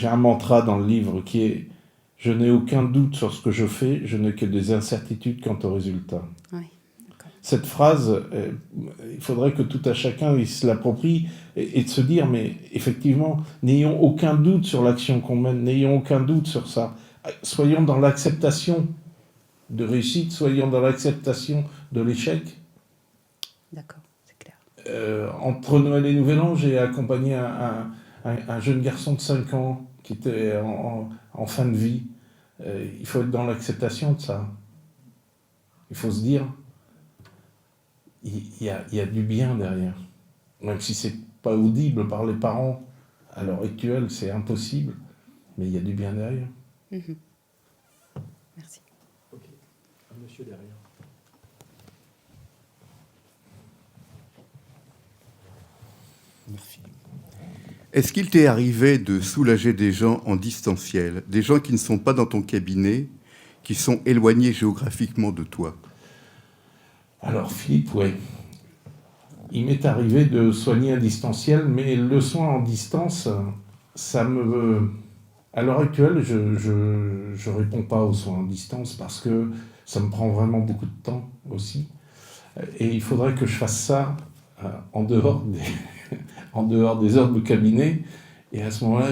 un mantra dans le livre qui est « Je n'ai aucun doute sur ce que je fais, je n'ai que des incertitudes quant au résultat ». Cette phrase, il faudrait que tout à chacun il se l'approprie et de se dire, mais effectivement, n'ayons aucun doute sur l'action qu'on mène, n'ayons aucun doute sur ça. Soyons dans l'acceptation de réussite, soyons dans l'acceptation de l'échec. D'accord, c'est clair. Entre Noël et Nouvel An, j'ai accompagné un jeune garçon de 5 ans qui était en fin de vie. Il faut être dans l'acceptation de ça. Il faut se dire... Il y a du bien derrière. Même si c'est pas audible par les parents, à l'heure actuelle, c'est impossible, mais il y a du bien derrière. Mmh. Merci. Ok. Un monsieur derrière. Merci. Est-ce qu'il t'est arrivé de soulager des gens en distanciel, des gens qui ne sont pas dans ton cabinet, qui sont éloignés géographiquement de toi? Alors Philippe, oui. Il m'est arrivé de soigner à distanciel, mais le soin en distance, ça me... À l'heure actuelle, je réponds pas aux soins en distance parce que ça me prend vraiment beaucoup de temps aussi. Et il faudrait que je fasse ça en dehors des heures de cabinet. Et à ce moment-là,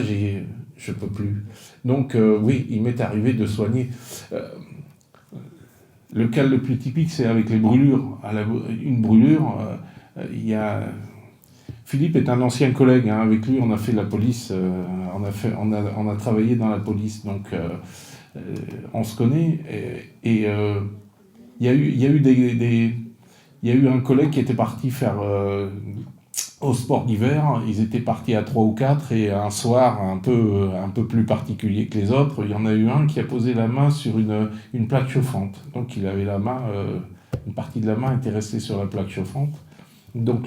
je peux plus. Donc oui, il m'est arrivé de soigner... Le cas le plus typique, c'est avec les brûlures. Une brûlure, Philippe est un ancien collègue. Avec lui, on a fait la police. On a travaillé dans la police, donc on se connaît. Et il y a eu un collègue qui était parti faire au sport d'hiver. Ils étaient partis à 3 ou 4 et un soir un peu plus particulier que les autres, il y en a eu un qui a posé la main sur une plaque chauffante. Donc il avait la main, une partie de la main était restée sur la plaque chauffante. Donc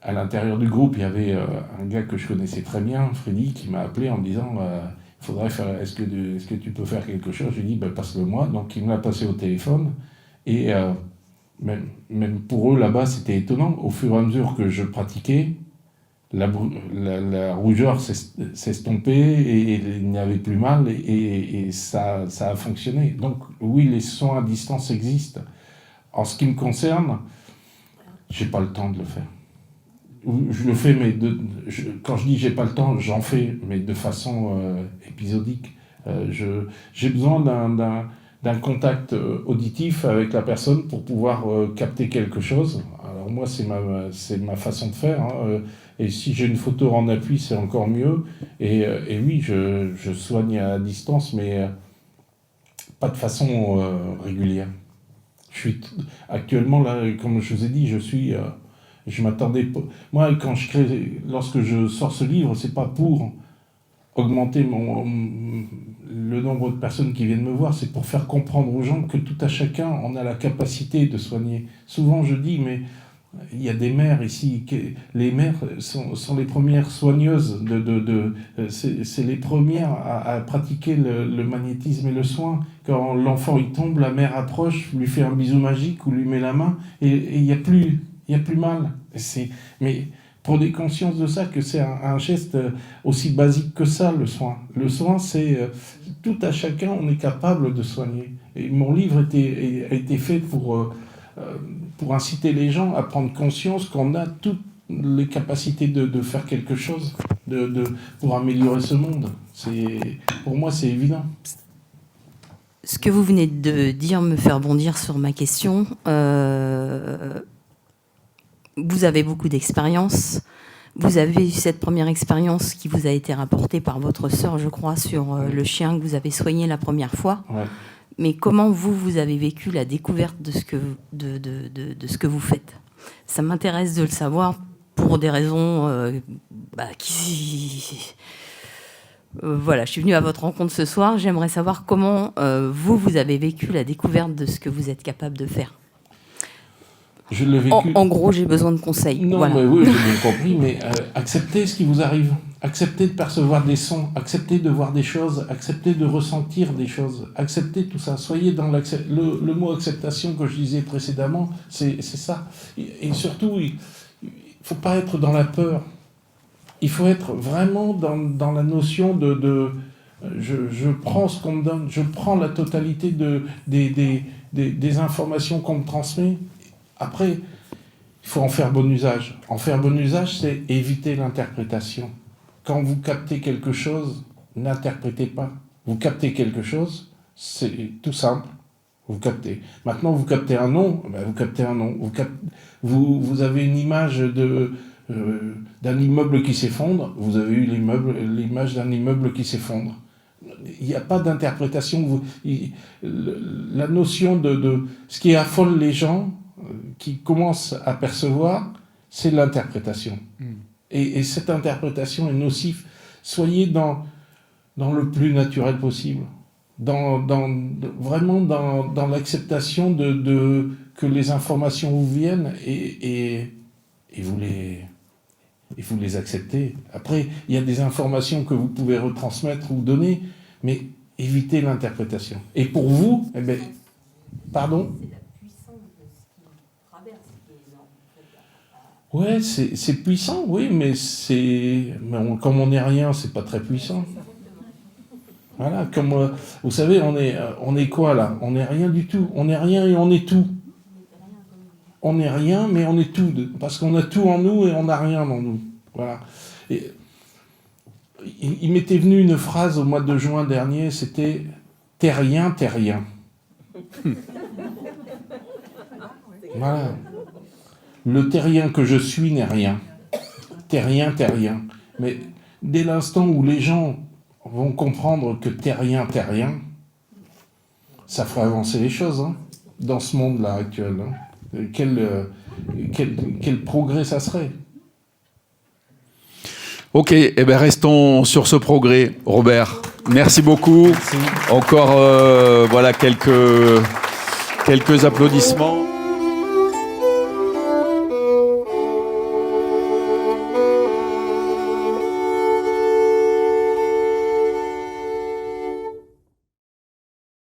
à l'intérieur du groupe, il y avait un gars que je connaissais très bien, Freddy, qui m'a appelé en me disant faudrait faire, est-ce que tu peux faire quelque chose? Je lui ai dit, passe-le-moi. Donc il me l'a passé au téléphone. Et même pour eux, là-bas, c'était étonnant. Au fur et à mesure que je pratiquais, la rougeur s'estompait et il n'y avait plus mal et ça a fonctionné. Donc oui, les soins à distance existent. En ce qui me concerne, j'ai pas le temps de le faire. Je le fais, mais quand je dis j'ai pas le temps, j'en fais, mais de façon épisodique. J'ai besoin d'un contact auditif avec la personne pour pouvoir capter quelque chose. Alors moi, c'est ma façon de faire. Hein. Et si j'ai une photo en appui, c'est encore mieux. Et oui, je soigne à distance, mais pas de façon régulière. Actuellement, là, comme je vous ai dit, je m'attendais pas. Moi, lorsque je sors ce livre, c'est pas pour augmenter le nombre de personnes qui viennent me voir, c'est pour faire comprendre aux gens que tout à chacun, on a la capacité de soigner. Souvent, je dis, mais il y a des mères ici, les mères sont les premières soigneuses, c'est les premières à pratiquer le magnétisme et le soin. Quand l'enfant il tombe, la mère approche, lui fait un bisou magique ou lui met la main, et il n'y a plus mal. Mais prenez conscience de ça, que c'est un geste aussi basique que ça, le soin. Le soin, c'est tout à chacun, on est capable de soigner. Et mon livre a été fait pour inciter les gens à prendre conscience qu'on a toutes les capacités de faire quelque chose pour améliorer ce monde. Pour moi, c'est évident. Ce que vous venez de dire me fait rebondir sur ma question. Vous avez beaucoup d'expérience. Vous avez eu cette première expérience qui vous a été rapportée par votre sœur, je crois, sur le chien que vous avez soigné la première fois. Ouais. Mais comment vous avez vécu la découverte de ce que vous faites? Ça m'intéresse de le savoir pour des raisons voilà, je suis venue à votre rencontre ce soir. J'aimerais savoir comment vous avez vécu la découverte de ce que vous êtes capable de faire. Je l'ai vécu. En gros, j'ai besoin de conseils. Non, voilà. Mais oui, j'ai bien compris, mais acceptez ce qui vous arrive. Acceptez de percevoir des sons, acceptez de voir des choses, acceptez de ressentir des choses, acceptez tout ça. Soyez dans le mot acceptation que je disais précédemment, c'est ça. Et surtout, il ne faut pas être dans la peur. Il faut être vraiment dans la notion je prends ce qu'on me donne, je prends la totalité des informations qu'on me transmet. Après, il faut en faire bon usage. En faire bon usage, c'est éviter l'interprétation. Quand vous captez quelque chose, n'interprétez pas. Vous captez quelque chose, c'est tout simple. Vous captez. Maintenant, vous captez un nom, vous captez un nom. Vous avez une image d'un immeuble qui s'effondre, vous avez eu l'image d'un immeuble qui s'effondre. Il n'y a pas d'interprétation. La notion de ce qui affole les gens, qui commencent à percevoir, c'est l'interprétation. Et cette interprétation est nocive. Soyez dans le plus naturel possible. Vraiment dans l'acceptation que les informations vous viennent et vous les acceptez. Après, il y a des informations que vous pouvez retransmettre ou donner, mais évitez l'interprétation. Et pour vous, pardon ? Ouais, c'est puissant, oui, mais comme on n'est rien, c'est pas très puissant. Voilà, comme vous savez, on est quoi là? On n'est rien du tout. On n'est rien et on est tout. On n'est rien, mais on est tout, parce qu'on a tout en nous et on n'a rien en nous. Voilà. Et, il m'était venu une phrase au mois de juin dernier, c'était « T'es rien, t'es rien ». Voilà. Le terrien que je suis n'est rien. T'es rien, t'es rien. Mais dès l'instant où les gens vont comprendre que t'es rien, ça fera avancer les choses, hein, dans ce monde-là actuel. Hein. Quel progrès ça serait. Ok, restons sur ce progrès, Robert. Merci beaucoup. Merci. Encore voilà quelques applaudissements.